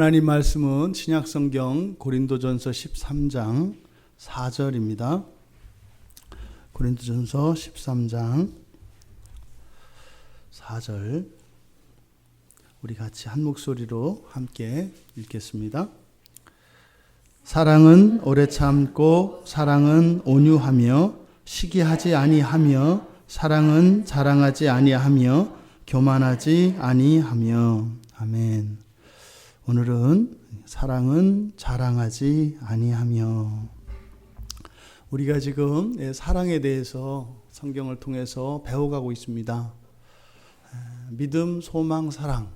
하나님 말씀은 신약성경 고린도전서 13장 4절입니다. 고린도전서 13장 4절 우리 같이 한 목소리로 함께 읽겠습니다. 사랑은 오래 참고 사랑은 온유하며 시기하지 아니하며 사랑은 자랑하지 아니하며 교만하지 아니하며. 아멘. 오늘은 사랑은 자랑하지 아니하며. 우리가 지금 사랑에 대해서 성경을 통해서 배워가고 있습니다. 믿음, 소망, 사랑,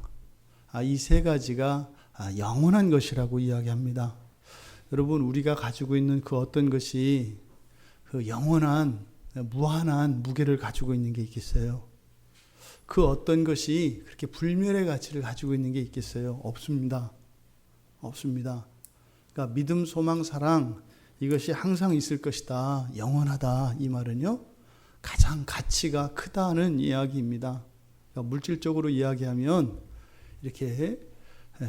이 세 가지가 영원한 것이라고 이야기합니다. 여러분, 우리가 가지고 있는 그 어떤 것이 그 영원한 무한한 무게를 가지고 있는 게 있겠어요? 그 어떤 것이 그렇게 불멸의 가치를 가지고 있는 게 있겠어요? 없습니다. 없습니다. 그러니까 믿음, 소망, 사랑, 이것이 항상 있을 것이다, 영원하다, 이 말은요 가장 가치가 크다는 이야기입니다. 그러니까 물질적으로 이야기하면 이렇게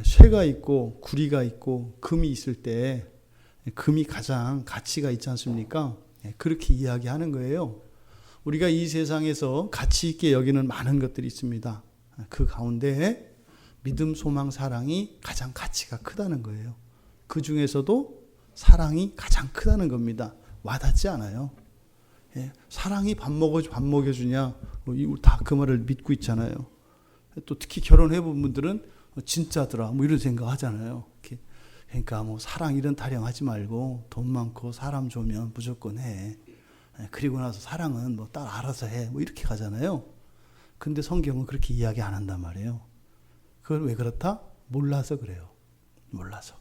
쇠가 있고 구리가 있고 금이 있을 때 금이 가장 가치가 있지 않습니까? 그렇게 이야기하는 거예요. 우리가 이 세상에서 가치 있게 여기는 많은 것들이 있습니다. 그 가운데 믿음, 소망, 사랑이 가장 가치가 크다는 거예요. 그 중에서도 사랑이 가장 크다는 겁니다. 와닿지 않아요. 사랑이 밥 먹여주냐? 다 그 말을 믿고 있잖아요. 또 특히 결혼해본 분들은 진짜더라, 이런 생각 하잖아요. 그러니까 사랑 이런 타령하지 말고 돈 많고 사람 좋으면 무조건 해. 그리고 나서 사랑은 딱 알아서 해. 이렇게 가잖아요. 근데 성경은 그렇게 이야기 안 한단 말이에요. 그걸 왜 그렇다? 몰라서 그래요. 몰라서.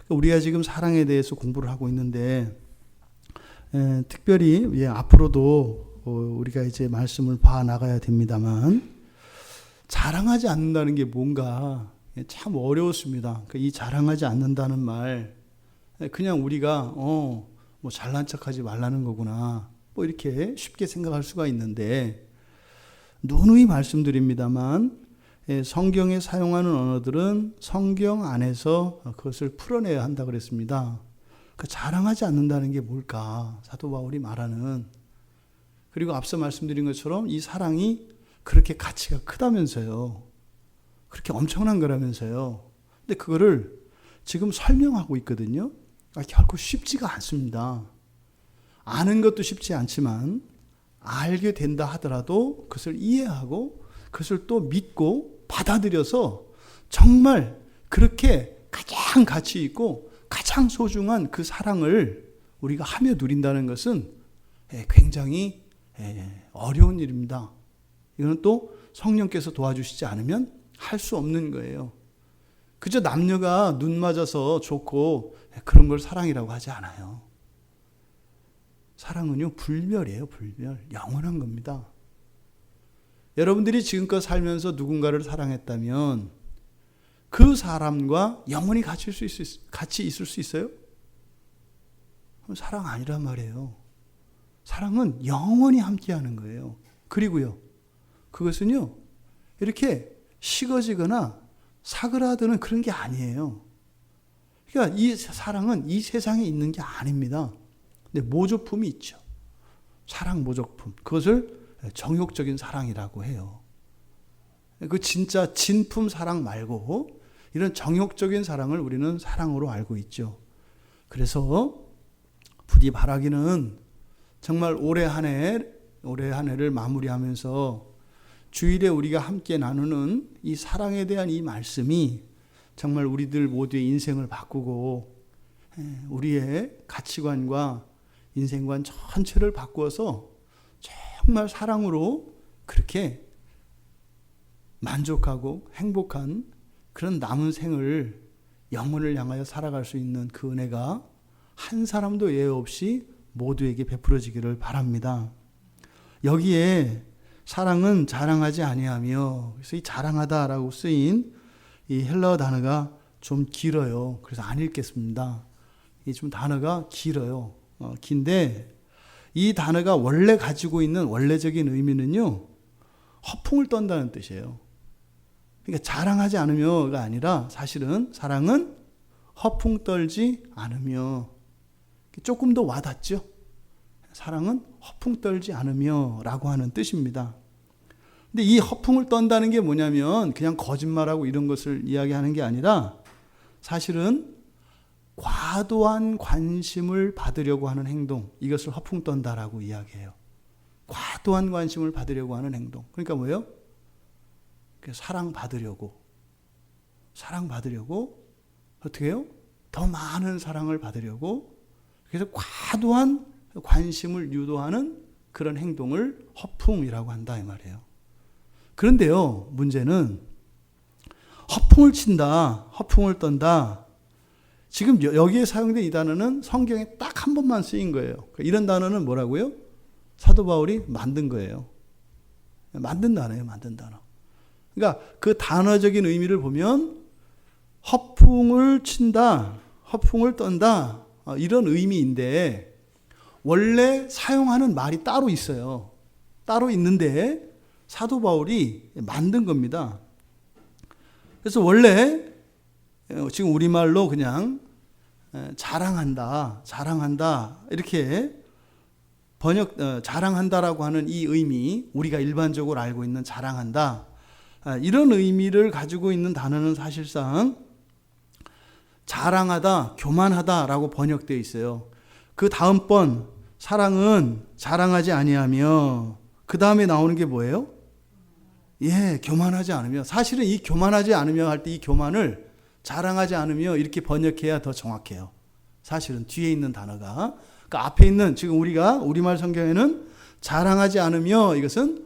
우리가 지금 사랑에 대해서 공부를 하고 있는데, 특별히 앞으로도 우리가 이제 말씀을 봐 나가야 됩니다만, 자랑하지 않는다는 게 뭔가 참 어려웠습니다. 이 자랑하지 않는다는 말, 그냥 우리가 잘난 척하지 말라는 거구나, 이렇게 쉽게 생각할 수가 있는데, 누누이 말씀드립니다만 성경에 사용하는 언어들은 성경 안에서 그것을 풀어내야 한다 그랬습니다. 자랑하지 않는다는 게 뭘까? 사도 바울이 말하는. 그리고 앞서 말씀드린 것처럼 이 사랑이 그렇게 가치가 크다면서요. 그렇게 엄청난 거라면서요. 근데 그거를 지금 설명하고 있거든요. 결코 쉽지가 않습니다. 아는 것도 쉽지 않지만 알게 된다 하더라도 그것을 이해하고 그것을 또 믿고 받아들여서 정말 그렇게 가장 가치 있고 가장 소중한 그 사랑을 우리가 하며 누린다는 것은 굉장히 어려운 일입니다. 이거는 또 성령께서 도와주시지 않으면 할 수 없는 거예요. 그저 남녀가 눈 맞아서 좋고 그런 걸 사랑이라고 하지 않아요. 사랑은요 불멸이에요. 불멸. 영원한 겁니다. 여러분들이 지금껏 살면서 누군가를 사랑했다면 그 사람과 영원히 같이 있을 수 있어요? 사랑 아니란 말이에요. 사랑은 영원히 함께하는 거예요. 그리고요, 그것은요 이렇게 식어지거나 사그라드는 그런 게 아니에요. 그러니까 이 사랑은 이 세상에 있는 게 아닙니다. 근데 모조품이 있죠. 사랑 모조품. 그것을 정욕적인 사랑이라고 해요. 그 진짜 진품 사랑 말고 이런 정욕적인 사랑을 우리는 사랑으로 알고 있죠. 그래서 부디 바라기는 정말 올해 한 해를 마무리하면서 주일에 우리가 함께 나누는 이 사랑에 대한 이 말씀이 정말 우리들 모두의 인생을 바꾸고 우리의 가치관과 인생관 전체를 바꾸어서 정말 사랑으로 그렇게 만족하고 행복한 그런 남은 생을 영혼을 향하여 살아갈 수 있는 그 은혜가 한 사람도 예외 없이 모두에게 베풀어지기를 바랍니다. 여기에 사랑은 자랑하지 아니하며, 그래서 이 자랑하다라고 쓰인 이 헬라어 단어가 좀 길어요. 그래서 안 읽겠습니다. 이 좀 단어가 길어요. 긴데 이 단어가 원래 가지고 있는 원래적인 의미는요, 허풍을 떤다는 뜻이에요. 그러니까 자랑하지 않으며가 아니라 사실은 사랑은 허풍 떨지 않으며, 조금 더 와닿죠. 사랑은 허풍 떨지 않으며 라고 하는 뜻입니다. 근데 이 허풍을 떤다는 게 뭐냐면 그냥 거짓말하고 이런 것을 이야기하는 게 아니라 사실은 과도한 관심을 받으려고 하는 행동, 이것을 허풍 떤다라고 이야기해요. 과도한 관심을 받으려고 하는 행동. 그러니까 뭐예요? 사랑받으려고 어떻게 해요? 더 많은 사랑을 받으려고, 그래서 과도한 관심을 유도하는 그런 행동을 허풍이라고 한다 이 말이에요. 그런데요, 문제는 허풍을 친다, 허풍을 떤다, 지금 여기에 사용된 이 단어는 성경에 딱 한 번만 쓰인 거예요. 이런 단어는 뭐라고요? 사도 바울이 만든 거예요. 만든 단어예요, 만든 단어. 그러니까 그 단어적인 의미를 보면 허풍을 친다, 허풍을 떤다, 이런 의미인데 원래 사용하는 말이 따로 있어요. 따로 있는데 사도 바울이 만든 겁니다. 그래서 원래 지금 우리말로 그냥 자랑한다 이렇게 자랑한다라고 하는 이 의미, 우리가 일반적으로 알고 있는 자랑한다, 이런 의미를 가지고 있는 단어는 사실상 자랑하다, 교만하다라고 번역되어 있어요. 그 다음번 사랑은 자랑하지 아니하며, 그 다음에 나오는 게 뭐예요? 교만하지 않으며. 사실은 이 교만하지 않으며 할 때 이 교만을 자랑하지 않으며 이렇게 번역해야 더 정확해요. 사실은 뒤에 있는 단어가, 그러니까 앞에 있는 지금 우리가 우리말 성경에는 자랑하지 않으며, 이것은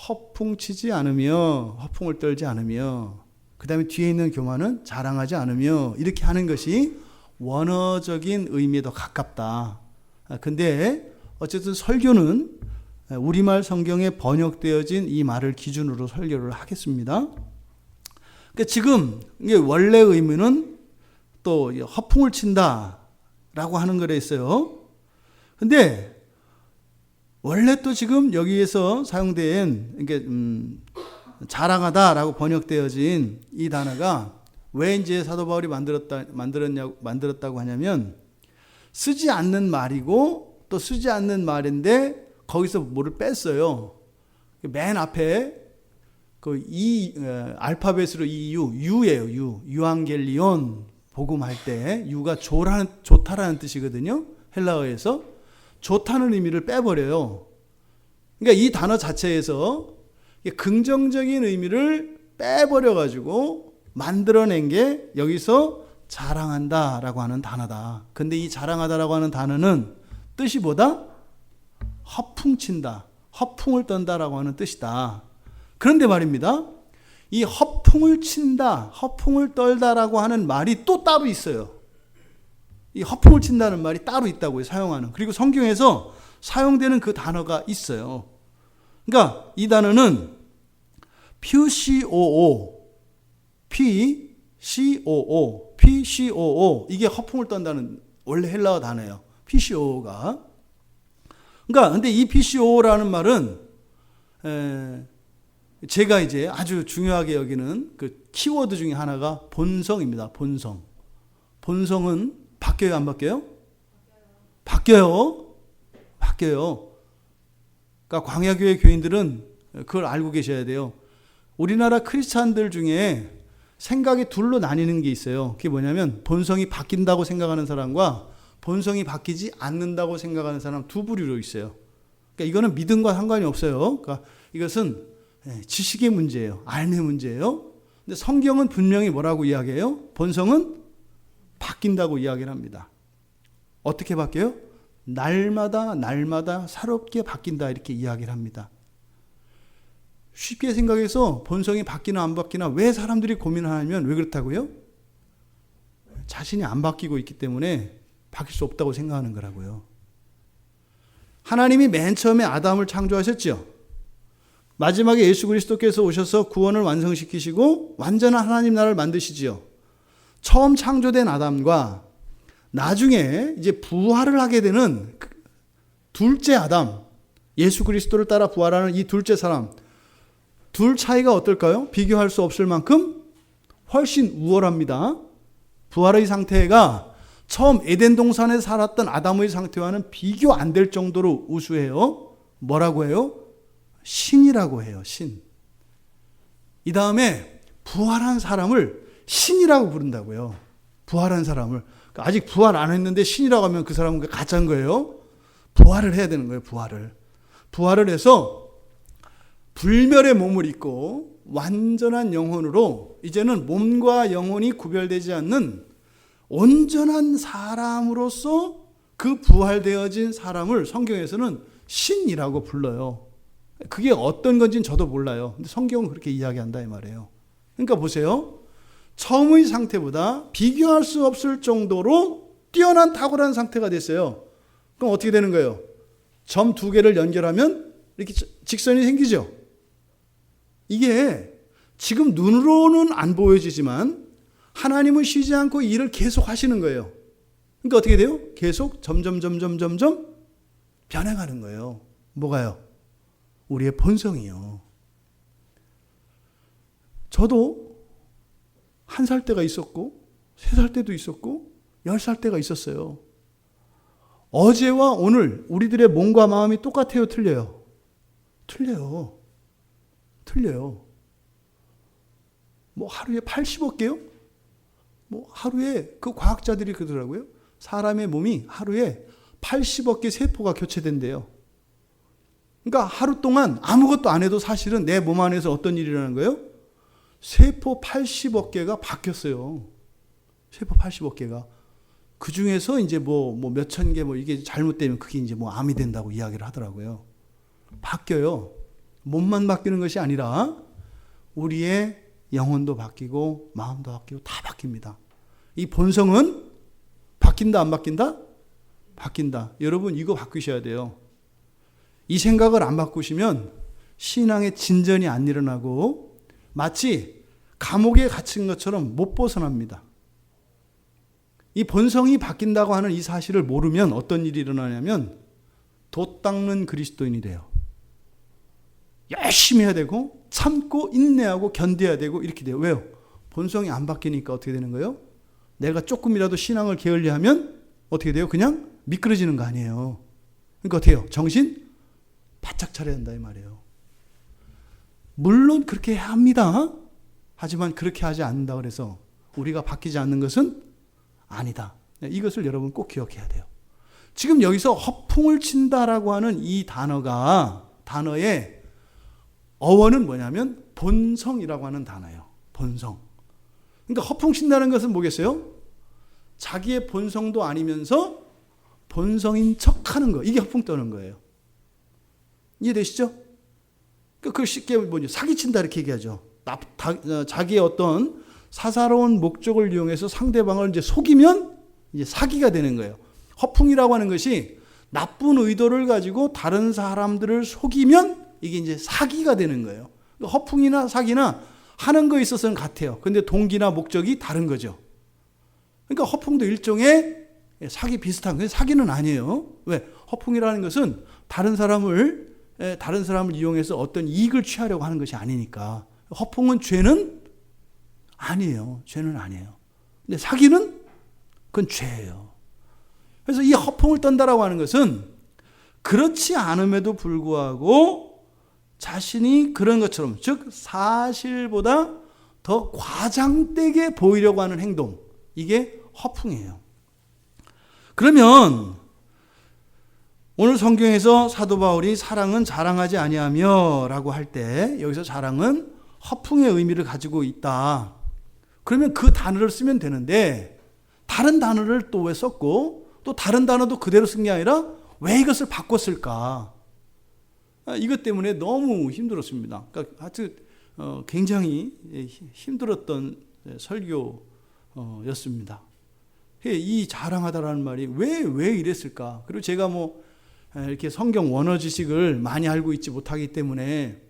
허풍치지 않으며, 허풍을 떨지 않으며, 그 다음에 뒤에 있는 교만은 자랑하지 않으며, 이렇게 하는 것이 원어적인 의미에 더 가깝다. 근데 어쨌든 설교는 우리말 성경에 번역되어진 이 말을 기준으로 설교를 하겠습니다. 그러니까 지금 이게 원래 의미는 또 허풍을 친다라고 하는 거래 있어요. 근데 원래 또 지금 여기에서 사용된 이게 자랑하다라고 번역되어진 이 단어가 왜 이제 사도 바울이 만들었다고 하냐면, 쓰지 않는 말이고 또 쓰지 않는 말인데 거기서 뭐를 뺐어요. 맨 앞에 그 알파벳으로 유예요. 유앙겔리온, 복음할 때 유가 좋다라는 뜻이거든요. 헬라어에서 좋다는 의미를 빼버려요. 그러니까 이 단어 자체에서 긍정적인 의미를 빼버려가지고 만들어낸 게 여기서 자랑한다라고 하는 단어다. 근데 이 자랑하다라고 하는 단어는 뜻이 뭐다? 허풍친다, 허풍을 떤다라고 하는 뜻이다. 그런데 말입니다, 이 허풍을 친다, 허풍을 떨다라고 하는 말이 또 따로 있어요. 이 허풍을 친다는 말이 따로 있다고요, 사용하는. 그리고 성경에서 사용되는 그 단어가 있어요. 그러니까 이 단어는 PCOO, 이게 허풍을 떤다는 원래 헬라어 단어예요. PCOO가. 그러니까 근데 이 PCO라는 말은 제가 이제 아주 중요하게 여기는 그 키워드 중에 하나가 본성입니다. 본성은 바뀌어요, 안 바뀌어요? 바뀌어요. 그러니까 광야교회 교인들은 그걸 알고 계셔야 돼요. 우리나라 크리스찬들 중에 생각이 둘로 나뉘는 게 있어요. 그게 뭐냐면 본성이 바뀐다고 생각하는 사람과 본성이 바뀌지 않는다고 생각하는 사람 두 부류로 있어요. 그러니까 이거는 믿음과 상관이 없어요. 그러니까 이것은 지식의 문제예요. 삶의 문제예요. 근데 성경은 분명히 뭐라고 이야기해요? 본성은 바뀐다고 이야기를 합니다. 어떻게 바뀌어요? 날마다 새롭게 바뀐다, 이렇게 이야기를 합니다. 쉽게 생각해서 본성이 바뀌나 안 바뀌나 왜 사람들이 고민하냐면 왜 그렇다고요? 자신이 안 바뀌고 있기 때문에 바뀔 수 없다고 생각하는 거라고요. 하나님이 맨 처음에 아담을 창조하셨죠. 마지막에 예수 그리스도께서 오셔서 구원을 완성시키시고 완전한 하나님 나라를 만드시지요. 처음 창조된 아담과 나중에 이제 부활을 하게 되는 둘째 아담, 예수 그리스도를 따라 부활하는 이 둘째 사람, 둘 차이가 어떨까요? 비교할 수 없을 만큼 훨씬 우월합니다. 부활의 상태가 처음 에덴 동산에 살았던 아담의 상태와는 비교 안 될 정도로 우수해요. 뭐라고 해요? 신이라고 해요. 신. 이 다음에 부활한 사람을 신이라고 부른다고요. 부활한 사람을. 아직 부활 안 했는데 신이라고 하면 그 사람은 가짜인 거예요. 부활을 해야 되는 거예요. 부활을 해서 불멸의 몸을 입고 완전한 영혼으로 이제는 몸과 영혼이 구별되지 않는 온전한 사람으로서 그 부활되어진 사람을 성경에서는 신이라고 불러요. 그게 어떤 건지는 저도 몰라요. 근데 성경은 그렇게 이야기한다 이 말이에요. 그러니까 보세요. 처음의 상태보다 비교할 수 없을 정도로 뛰어난 탁월한 상태가 됐어요. 그럼 어떻게 되는 거예요? 점 두 개를 연결하면 이렇게 직선이 생기죠. 이게 지금 눈으로는 안 보여지지만 하나님은 쉬지 않고 일을 계속 하시는 거예요. 그러니까 어떻게 돼요? 계속 점점 변해가는 거예요. 뭐가요? 우리의 본성이요. 저도 1살 때가 있었고 3살 때도 있었고 10살 때가 있었어요. 어제와 오늘 우리들의 몸과 마음이 똑같아요? 틀려요? 틀려요. 뭐 하루에 80억 개요? 뭐 하루에 그 과학자들이 그러더라고요. 사람의 몸이 하루에 80억 개 세포가 교체된대요. 그러니까 하루 동안 아무것도 안 해도 사실은 내 몸 안에서 어떤 일이 일어나는 거예요? 세포 80억 개가 바뀌었어요. 세포 80억 개가. 그 중에서 이제 뭐 몇천 개 이게 잘못되면 그게 이제 암이 된다고 이야기를 하더라고요. 바뀌어요. 몸만 바뀌는 것이 아니라 우리의 영혼도 바뀌고 마음도 바뀌고 다 바뀝니다. 이 본성은 바뀐다 안 바뀐다? 바뀐다. 여러분 이거 바꾸셔야 돼요. 이 생각을 안 바꾸시면 신앙의 진전이 안 일어나고 마치 감옥에 갇힌 것처럼 못 벗어납니다. 이 본성이 바뀐다고 하는 이 사실을 모르면 어떤 일이 일어나냐면 돛 닦는 그리스도인이 돼요. 열심히 해야 되고 참고 인내하고 견뎌야 되고 이렇게 돼요. 왜요? 본성이 안 바뀌니까 어떻게 되는 거예요? 내가 조금이라도 신앙을 게을리하면 어떻게 돼요? 그냥 미끄러지는 거 아니에요. 그러니까 어떻게 해요? 정신 바짝 차려야 한다 이 말이에요. 물론 그렇게 해야 합니다. 하지만 그렇게 하지 않는다 그래서 우리가 바뀌지 않는 것은 아니다. 이것을 여러분 꼭 기억해야 돼요. 지금 여기서 허풍을 친다라고 하는 이 단어의 어원은 뭐냐면 본성이라고 하는 단어예요. 본성. 그러니까 허풍 친다는 것은 뭐겠어요? 자기의 본성도 아니면서 본성인 척하는 거. 이게 허풍 떠는 거예요. 이해되시죠? 그걸 쉽게 사기친다 이렇게 얘기하죠. 자기의 어떤 사사로운 목적을 이용해서 상대방을 이제 속이면 이제 사기가 되는 거예요. 허풍이라고 하는 것이 나쁜 의도를 가지고 다른 사람들을 속이면 이게 이제 사기가 되는 거예요. 허풍이나 사기나 하는 거에 있어서는 같아요. 근데 동기나 목적이 다른 거죠. 그러니까 허풍도 일종의 사기 비슷한 거예요. 사기는 아니에요. 왜? 허풍이라는 것은 다른 사람을 이용해서 어떤 이익을 취하려고 하는 것이 아니니까. 허풍은 죄는 아니에요. 죄는 아니에요. 근데 사기는 그건 죄예요. 그래서 이 허풍을 떤다라고 하는 것은 그렇지 않음에도 불구하고 자신이 그런 것처럼, 즉 사실보다 더 과장되게 보이려고 하는 행동, 이게 허풍이에요. 그러면 오늘 성경에서 사도 바울이 사랑은 자랑하지 아니하며 라고 할 때 여기서 자랑은 허풍의 의미를 가지고 있다. 그러면 그 단어를 쓰면 되는데 다른 단어를 또 왜 썼고 또 다른 단어도 그대로 쓴 게 아니라 왜 이것을 바꿨을까? 이것 때문에 너무 힘들었습니다. 그러니까 하여튼 굉장히 힘들었던 설교였습니다. 이 자랑하다라는 말이 왜 이랬을까? 그리고 제가 이렇게 성경 원어 지식을 많이 알고 있지 못하기 때문에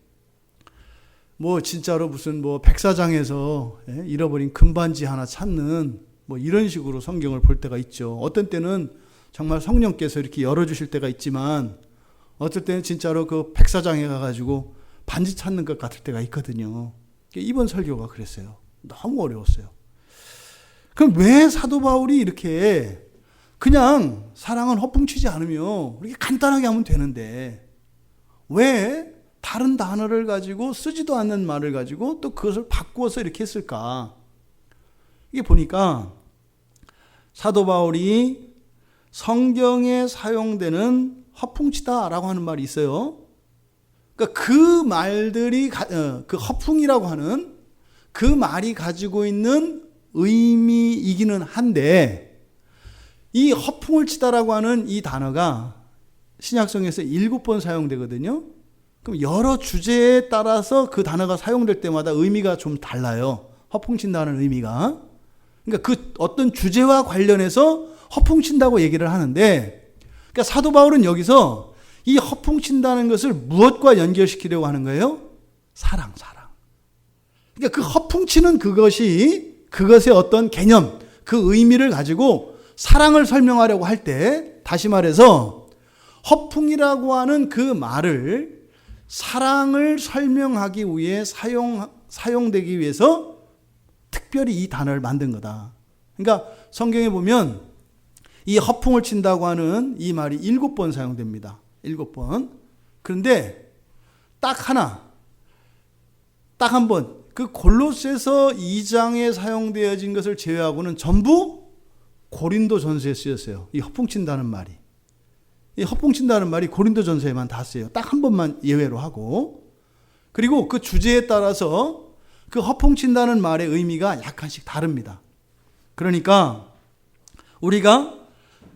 진짜로 무슨 백사장에서 잃어버린 금반지 하나 찾는 이런 식으로 성경을 볼 때가 있죠. 어떤 때는 정말 성령께서 이렇게 열어주실 때가 있지만 어떨 때는 진짜로 그 백사장에 가가지고 반지 찾는 것 같을 때가 있거든요. 이번 설교가 그랬어요. 너무 어려웠어요. 그럼 왜 사도 바울이 이렇게 그냥 사랑은 허풍치지 않으며 이렇게 간단하게 하면 되는데 왜 다른 단어를 가지고 쓰지도 않는 말을 가지고 또 그것을 바꾸어서 이렇게 했을까? 이게 보니까 사도 바울이 성경에 사용되는 허풍치다라고 하는 말이 있어요. 그러니까 그 말들이 그 허풍이라고 하는 그 말이 가지고 있는 의미이기는 한데 이 허풍을 치다라고 하는 이 단어가 신약성에서 7번 사용되거든요. 그럼 여러 주제에 따라서 그 단어가 사용될 때마다 의미가 좀 달라요. 허풍친다는 의미가. 그러니까 그 어떤 주제와 관련해서 허풍친다고 얘기를 하는데, 그러니까 사도 바울은 여기서 이 허풍친다는 것을 무엇과 연결시키려고 하는 거예요? 사랑. 그러니까 그 허풍치는 그것의 어떤 개념, 그 의미를 가지고 사랑을 설명하려고 할 때, 다시 말해서 허풍이라고 하는 그 말을 사랑을 설명하기 위해 사용되기 위해서 특별히 이 단어를 만든 거다. 그러니까 성경에 보면 이 허풍을 친다고 하는 이 말이 7번 사용됩니다. 7번. 그런데 딱 한 번, 그 골로새서 2장에 사용되어진 것을 제외하고는 전부 고린도전서에 쓰였어요. 이 허풍친다는 말이. 이 허풍친다는 말이 고린도전서에만 다 쓰여요. 딱 한 번만 예외로 하고. 그리고 그 주제에 따라서 그 허풍친다는 말의 의미가 약간씩 다릅니다. 그러니까 우리가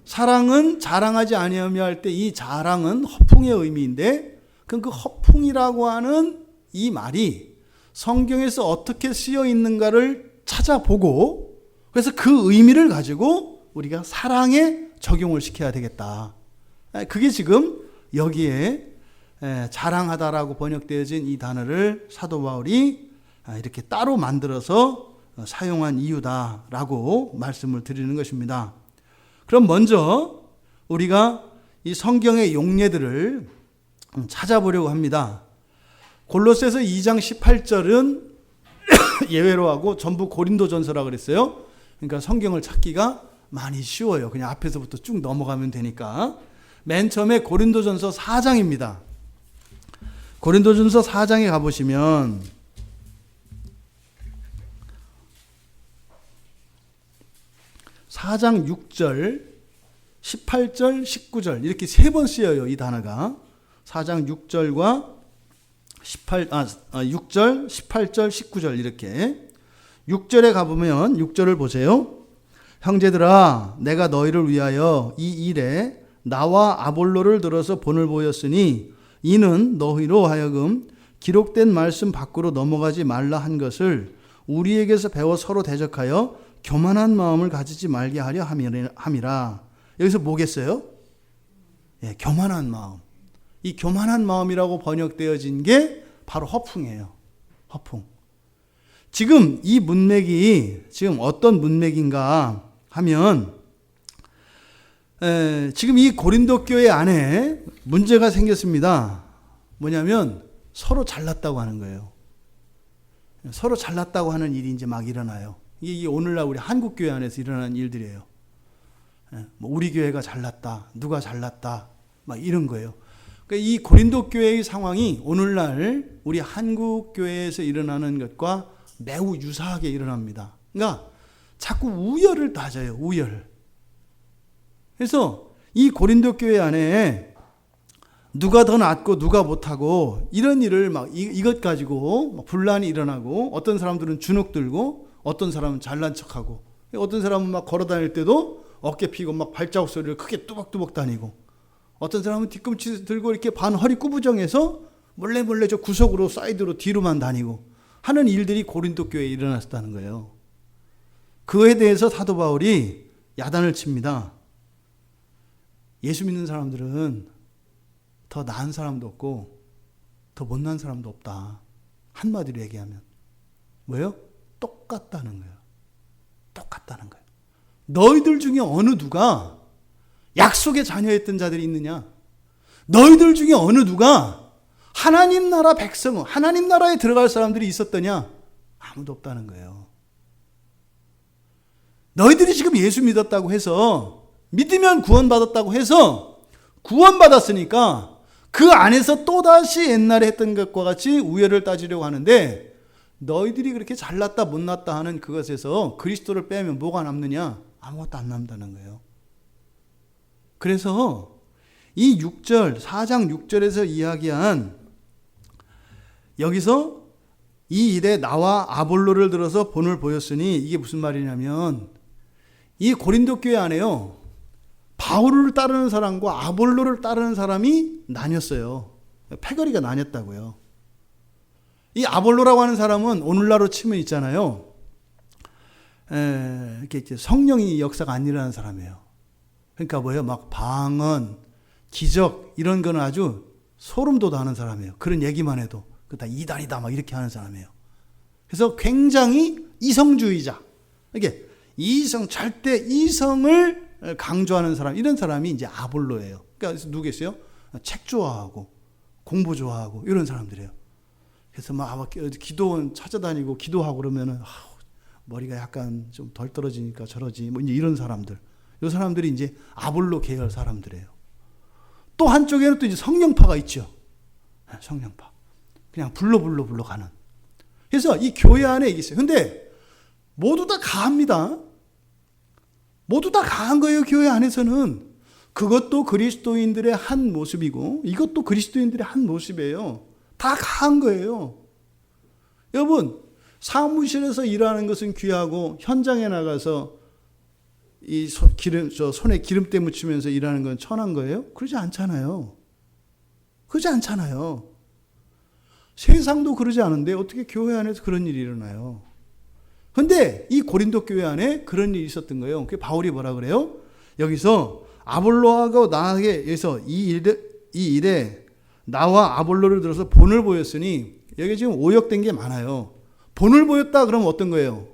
사랑은 자랑하지 아니하며 할 때 이 자랑은 허풍의 의미인데, 그럼 그 허풍이라고 하는 이 말이 성경에서 어떻게 쓰여 있는가를 찾아보고, 그래서 그 의미를 가지고 우리가 사랑에 적용을 시켜야 되겠다. 그게 지금 여기에 자랑하다라고 번역되어진 이 단어를 사도 바울이 이렇게 따로 만들어서 사용한 이유다라고 말씀을 드리는 것입니다. 그럼 먼저 우리가 이 성경의 용례들을 찾아보려고 합니다. 골로새서 2장 18절은 예외로 하고 전부 고린도전서라 그랬어요. 그러니까 성경을 찾기가 많이 쉬워요. 그냥 앞에서부터 쭉 넘어가면 되니까. 맨 처음에 고린도전서 4장입니다. 고린도전서 4장에 가보시면 4장 6절, 18절, 19절 이렇게 3번 쓰여요. 이 단어가. 4장 6절과 6절, 18절, 19절 이렇게. 6절에 가보면 6절을 보세요. 형제들아, 내가 너희를 위하여 이 일에 나와 아볼로를 들어서 본을 보였으니 이는 너희로 하여금 기록된 말씀 밖으로 넘어가지 말라 한 것을 우리에게서 배워 서로 대적하여 교만한 마음을 가지지 말게 하려 함이라. 여기서 뭐겠어요? 교만한 마음. 이 교만한 마음이라고 번역되어진 게 바로 허풍이에요. 허풍. 지금 이 문맥이 지금 어떤 문맥인가 하면 지금 이 고린도 교회 안에 문제가 생겼습니다. 뭐냐면 서로 잘났다고 하는 거예요. 서로 잘났다고 하는 일이 이제 막 일어나요. 이게 오늘날 우리 한국 교회 안에서 일어나는 일들이에요. 우리 교회가 잘났다, 누가 잘났다, 막 이런 거예요. 그러니까 이 고린도 교회의 상황이 오늘날 우리 한국 교회에서 일어나는 것과 매우 유사하게 일어납니다. 그러니까 자꾸 우열을 따져요. 우열. 그래서 이 고린도 교회 안에 누가 더 낫고 누가 못하고 이런 일을 막 이것 가지고 막 분란이 일어나고, 어떤 사람들은 주눅 들고 어떤 사람은 잘난 척하고, 어떤 사람은 막 걸어 다닐 때도 어깨 피고 막 발자국 소리를 크게 뚜벅뚜벅 다니고, 어떤 사람은 뒤꿈치 들고 이렇게 반 허리 꾸부정해서 몰래 저 구석으로 사이드로 뒤로만 다니고 하는 일들이 고린도 교회에 일어났다는 거예요. 그에 대해서 사도 바울이 야단을 칩니다. 예수 믿는 사람들은 더 나은 사람도 없고 더 못난 사람도 없다. 한마디로 얘기하면 뭐예요? 똑같다는 거예요. 똑같다는 거예요. 너희들 중에 어느 누가 약속의 자녀였던 자들이 있느냐? 너희들 중에 어느 누가 하나님 나라 백성, 하나님 나라에 들어갈 사람들이 있었더냐? 아무도 없다는 거예요. 너희들이 지금 예수 믿었다고 해서, 믿으면 구원받았다고 해서 구원받았으니까 그 안에서 또다시 옛날에 했던 것과 같이 우열을 따지려고 하는데, 너희들이 그렇게 잘났다 못났다 하는 그것에서 그리스도를 빼면 뭐가 남느냐? 아무것도 안 남다는 거예요. 그래서 이 6절, 4장 6절에서 이야기한, 여기서 이 일에 나와 아볼로를 들어서 본을 보였으니, 이게 무슨 말이냐면, 이 고린도 교회 안에요, 바울을 따르는 사람과 아볼로를 따르는 사람이 나뉘었어요. 패거리가 나뉘었다고요. 이 아볼로라고 하는 사람은 오늘날로 치면 있잖아요, 이렇게 성령이 역사가 안 일어나는 사람이에요. 그러니까 뭐예요? 막 방언, 기적 이런 거는 아주 소름 돋아하는 사람이에요. 그런 얘기만 해도 그 다 이단이다 막 이렇게 하는 사람이에요. 그래서 굉장히 이성주의자, 이게 이성, 절대 이성을 강조하는 사람, 이런 사람이 이제 아볼로예요. 그러니까 누구겠어요? 책 좋아하고 공부 좋아하고 이런 사람들이에요. 그래서 막 기도원 찾아다니고 기도하고 그러면은 머리가 약간 좀 덜 떨어지니까 저러지 뭐 이제 이런 사람들, 이 사람들이 이제 아볼로 계열 사람들이에요. 또 한쪽에는 또 이제 성령파가 있죠. 성령파, 그냥 불러 가는. 그래서 이 교회 안에 이게 있어요. 근데 모두 다 가합니다. 모두 다 가한 거예요. 교회 안에서는. 그것도 그리스도인들의 한 모습이고 이것도 그리스도인들의 한 모습이에요. 다 가한 거예요. 여러분, 사무실에서 일하는 것은 귀하고 현장에 나가서 이 손에 기름때 묻히면서 일하는 건 천한 거예요? 그러지 않잖아요. 그러지 않잖아요. 세상도 그러지 않은데 어떻게 교회 안에서 그런 일이 일어나요? 근데 이 고린도 교회 안에 그런 일이 있었던 거예요. 그 바울이 뭐라 그래요? 여기서 아볼로하고 나에게서 이 일에 나와 아볼로를 들어서 본을 보였으니, 여기 지금 오역된 게 많아요. 본을 보였다 그러면 어떤 거예요?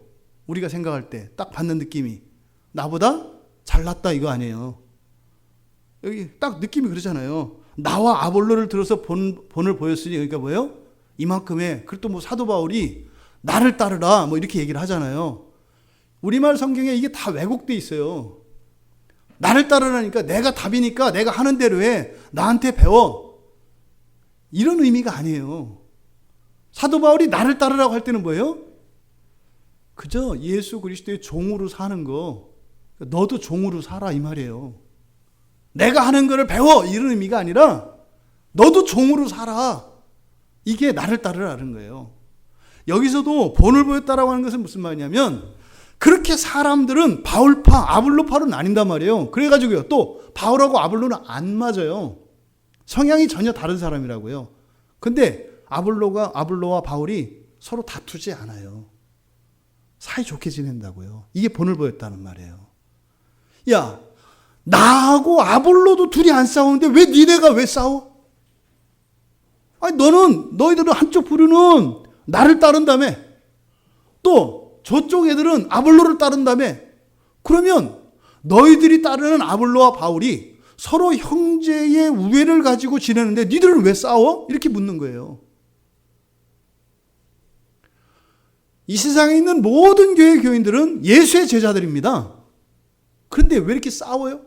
우리가 생각할 때 딱 받는 느낌이 나보다 잘났다 이거 아니에요. 여기 딱 느낌이 그러잖아요. 나와 아볼로를 들어서 본을 보였으니, 그러니까 뭐예요? 이만큼의, 그리고 또 뭐 사도 바울이 나를 따르라 뭐 이렇게 얘기를 하잖아요. 우리말 성경에 이게 다 왜곡돼 있어요. 나를 따르라니까 내가 답이니까 내가 하는 대로 해, 나한테 배워, 이런 의미가 아니에요. 사도 바울이 나를 따르라고 할 때는 뭐예요? 그저 예수 그리스도의 종으로 사는 거, 너도 종으로 살아 이 말이에요. 내가 하는 거를 배워 이런 의미가 아니라 너도 종으로 살아, 이게 나를 따르라는 거예요. 여기서도 본을 보였다라고 하는 것은 무슨 말이냐면, 그렇게 사람들은 바울파, 아볼로파로 나뉜단 말이에요. 그래가지고요, 또 바울하고 아볼로는 안 맞아요. 성향이 전혀 다른 사람이라고요. 근데 아볼로와 바울이 서로 다투지 않아요. 사이좋게 지낸다고요. 이게 본을 보였다는 말이에요. 야, 나하고 아볼로도 둘이 안 싸우는데 왜 니네가 왜 싸워? 아니 너희들은 한쪽 부류는 나를 따른다며, 또 저쪽 애들은 아볼로를 따른다며. 그러면 너희들이 따르는 아볼로와 바울이 서로 형제의 우애를 가지고 지내는데 니들은 왜 싸워? 이렇게 묻는 거예요. 이 세상에 있는 모든 교회 교인들은 예수의 제자들입니다. 그런데 왜 이렇게 싸워요?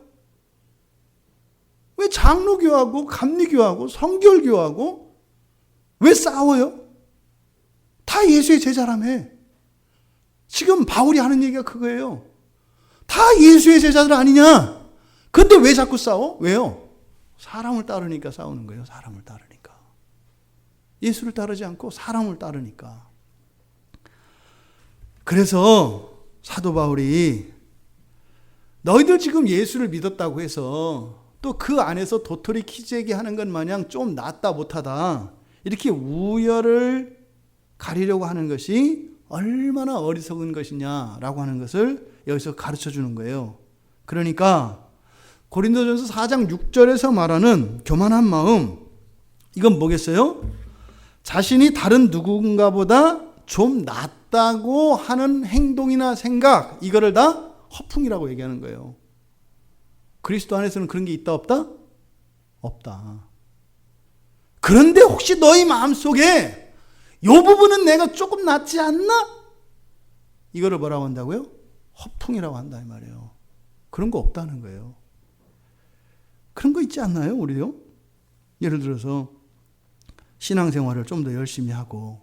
왜 장로교하고 감리교하고 성결교하고 왜 싸워요? 다 예수의 제자라며. 지금 바울이 하는 얘기가 그거예요. 다 예수의 제자들 아니냐? 근데 왜 자꾸 싸워? 왜요? 사람을 따르니까 싸우는 거예요. 사람을 따르니까. 예수를 따르지 않고 사람을 따르니까. 그래서 사도 바울이 너희들 지금 예수를 믿었다고 해서 또 그 안에서 도토리 키재기 하는 것 마냥 좀 낫다 못하다 이렇게 우열을 가리려고 하는 것이 얼마나 어리석은 것이냐라고 하는 것을 여기서 가르쳐 주는 거예요. 그러니까 고린도전서 4장 6절에서 말하는 교만한 마음, 이건 뭐겠어요? 자신이 다른 누군가보다 좀 낫다고 하는 행동이나 생각, 이거를 다 허풍이라고 얘기하는 거예요. 그리스도 안에서는 그런 게 있다 없다? 없다. 그런데 혹시 너희 마음속에 이 부분은 내가 조금 낫지 않나? 이거를 뭐라고 한다고요? 허풍이라고 한다 이 말이에요. 그런 거 없다는 거예요. 그런 거 있지 않나요? 우리요? 예를 들어서 신앙생활을 좀 더 열심히 하고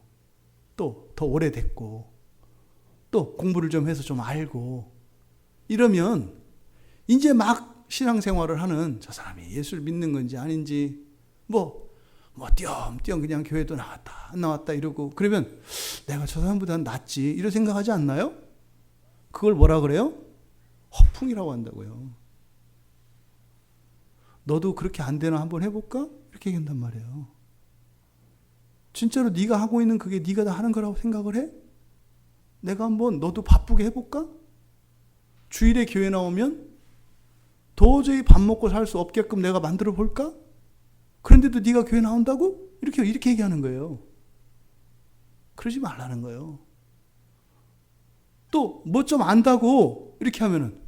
또 더 오래됐고 또 공부를 좀 해서 좀 알고 이러면 이제 막 신앙생활을 하는 저 사람이 예수를 믿는 건지 아닌지 뭐 띄엄띄엄 그냥 교회도 나왔다 안 나왔다 이러고 그러면 내가 저 사람보다는 낫지 이런 생각하지 않나요? 그걸 뭐라 그래요? 허풍이라고 한다고요. 너도 그렇게 안 되나 한번 해볼까? 이렇게 얘기한단 말이에요. 진짜로 네가 하고 있는 그게 네가 다 하는 거라고 생각을 해? 내가 한번 너도 바쁘게 해볼까? 주일에 교회 나오면 도저히 밥 먹고 살 수 없게끔 내가 만들어 볼까? 그런데도 네가 교회 나온다고? 이렇게 얘기하는 거예요. 그러지 말라는 거예요. 또 뭐 좀 안다고 이렇게 하면은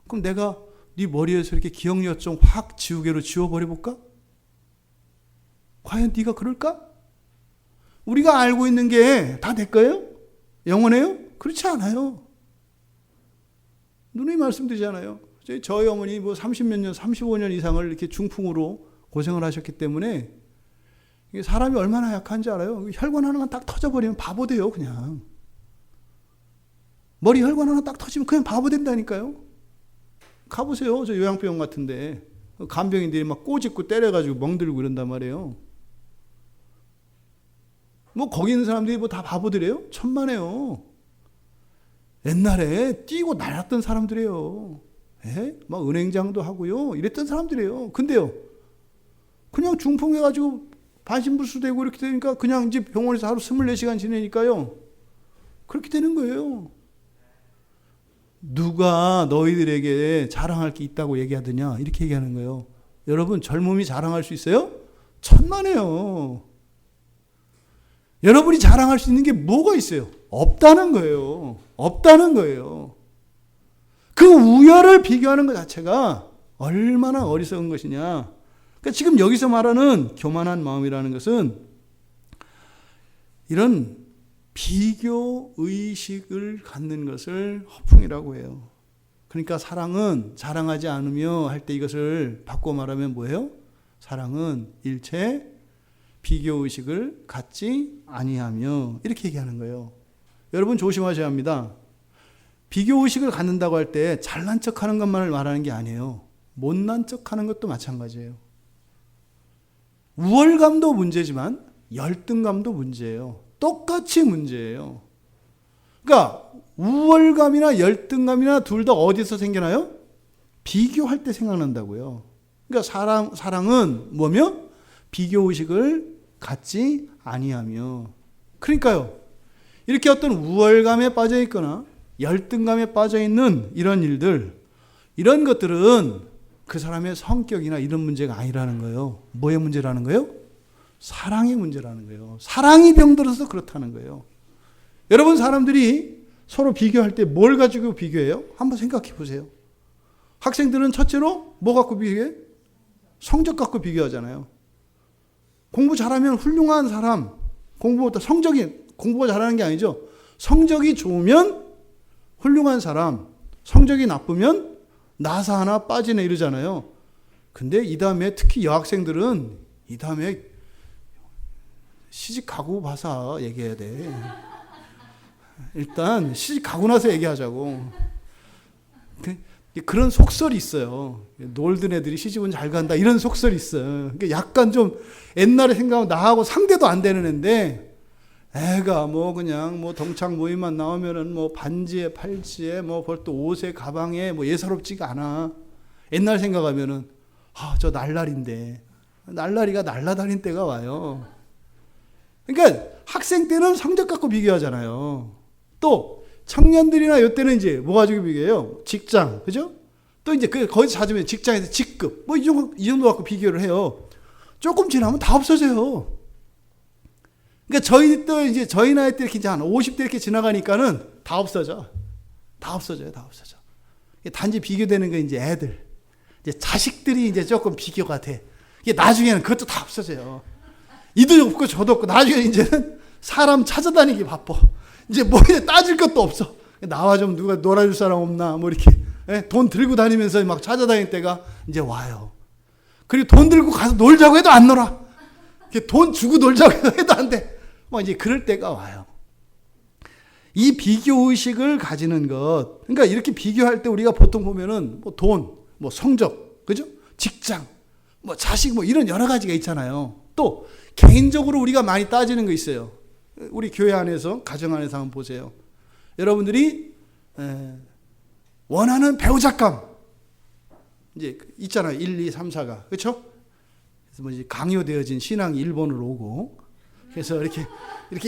그럼 내가 네 머리에서 이렇게 기억력 좀 확 지우개로 지워버려 볼까? 과연 네가 그럴까? 우리가 알고 있는 게 다 내 거예요? 영원해요? 그렇지 않아요. 누누이 말씀드리잖아요. 저희 어머니 뭐 30몇 년, 35년 이상을 이렇게 중풍으로 고생을 하셨기 때문에 사람이 얼마나 약한지 알아요? 혈관 하나만 딱 터져버리면 바보 돼요, 그냥. 머리 혈관 하나 딱 터지면 그냥 바보 된다니까요. 가보세요. 저 요양병원 같은데. 간병인들이 막 꼬집고 때려가지고 멍들고 이런단 말이에요. 뭐 거기 있는 사람들이 뭐 다 바보들이에요? 천만에요. 옛날에 뛰고 날았던 사람들이에요. 막 은행장도 하고요. 이랬던 사람들이에요. 근데요. 그냥 중풍해가지고 반신불수되고 이렇게 되니까 그냥 이제 병원에서 하루 24시간 지내니까요. 그렇게 되는 거예요. 누가 너희들에게 자랑할 게 있다고 얘기하더냐 이렇게 얘기하는 거예요. 여러분 젊음이 자랑할 수 있어요? 천만에요. 여러분이 자랑할 수 있는 게 뭐가 있어요? 없다는 거예요. 없다는 거예요. 그 우열을 비교하는 것 자체가 얼마나 어리석은 것이냐. 그러니까 지금 여기서 말하는 교만한 마음이라는 것은 이런 비교 의식을 갖는 것을 허풍이라고 해요. 그러니까 사랑은 자랑하지 않으며 할 때 이것을 바꿔 말하면 뭐예요? 사랑은 일체 비교 의식을 갖지 아니하며 이렇게 얘기하는 거예요. 여러분 조심하셔야 합니다. 비교 의식을 갖는다고 할 때 잘난 척하는 것만을 말하는 게 아니에요. 못난 척하는 것도 마찬가지예요. 우월감도 문제지만 열등감도 문제예요. 똑같이 문제예요. 그러니까 우월감이나 열등감이나 둘 다 어디서 생겨나요? 비교할 때 생각난다고요. 그러니까 사랑은 뭐며? 비교의식을 갖지 아니하며. 그러니까요. 이렇게 어떤 우월감에 빠져 있거나 열등감에 빠져 있는 이런 일들, 이런 것들은 그 사람의 성격이나 이런 문제가 아니라는 거예요. 뭐의 문제라는 거예요? 사랑의 문제라는 거예요. 사랑이 병들어서 그렇다는 거예요. 여러분 사람들이 서로 비교할 때 뭘 가지고 비교해요? 한번 생각해 보세요. 학생들은 첫째로 뭐 갖고 비교해? 성적 갖고 비교하잖아요. 공부 잘하면 훌륭한 사람, 공부가 잘하는 게 아니죠. 성적이 좋으면 훌륭한 사람, 성적이 나쁘면 나사 하나 빠지네 이러잖아요. 근데 이 다음에 특히 여학생들은 이 다음에 시집 가고 봐서 얘기해야 돼. 일단 시집 가고 나서 얘기하자고. 그런 속설이 있어요. 놀던 애들이 시집은 잘 간다 이런 속설이 있어요. 약간 좀 옛날에 생각하면 나하고 상대도 안 되는 애인데 애가 뭐 그냥 뭐 동창 모임만 나오면은 뭐 반지에 팔찌에 뭐 벌써 옷에 가방에 뭐 예사롭지가 않아. 옛날 생각하면은 저 날라리인데 날라리가 날라다닌 때가 와요. 그러니까 학생 때는 성적 갖고 비교하잖아요. 또 청년들이나 이때는 이제 뭐 가지고 비교해요? 직장, 그죠? 또 이제 거기서 찾으면 직장에서 직급, 뭐 이 정도 갖고 비교를 해요. 조금 지나면 다 없어져요. 그러니까 저희 나이 때 이렇게 이제 한 50대 이렇게 지나가니까는 다 없어져. 다 없어져요. 단지 비교되는 게 이제 애들, 이제 자식들이 이제 조금 비교가 돼. 이게 나중에는 그것도 다 없어져요. 이도 없고 저도 없고 나중에 이제는 사람 찾아다니기 바빠. 이제 뭐 따질 것도 없어. 나와 좀 누가 놀아줄 사람 없나 뭐 이렇게 돈 들고 다니면서 막 찾아다닐 때가 이제 와요. 그리고 돈 들고 가서 놀자고 해도 안 놀아. 돈 주고 놀자고 해도 안 돼. 뭐 이제 그럴 때가 와요. 이 비교의식을 가지는 것. 그러니까 이렇게 비교할 때 우리가 보통 보면은 뭐 돈, 뭐 성적, 그죠? 직장, 뭐 자식, 뭐 이런 여러 가지가 있잖아요. 또 개인적으로 우리가 많이 따지는 거 있어요. 우리 교회 안에서, 가정 안에서 한번 보세요. 여러분들이 원하는 배우자감 이제 있잖아요. 1, 2, 3, 4가. 그렇죠? 그래서 뭐 이제 강요되어진 신앙이 일본으로 오고 그래서 이렇게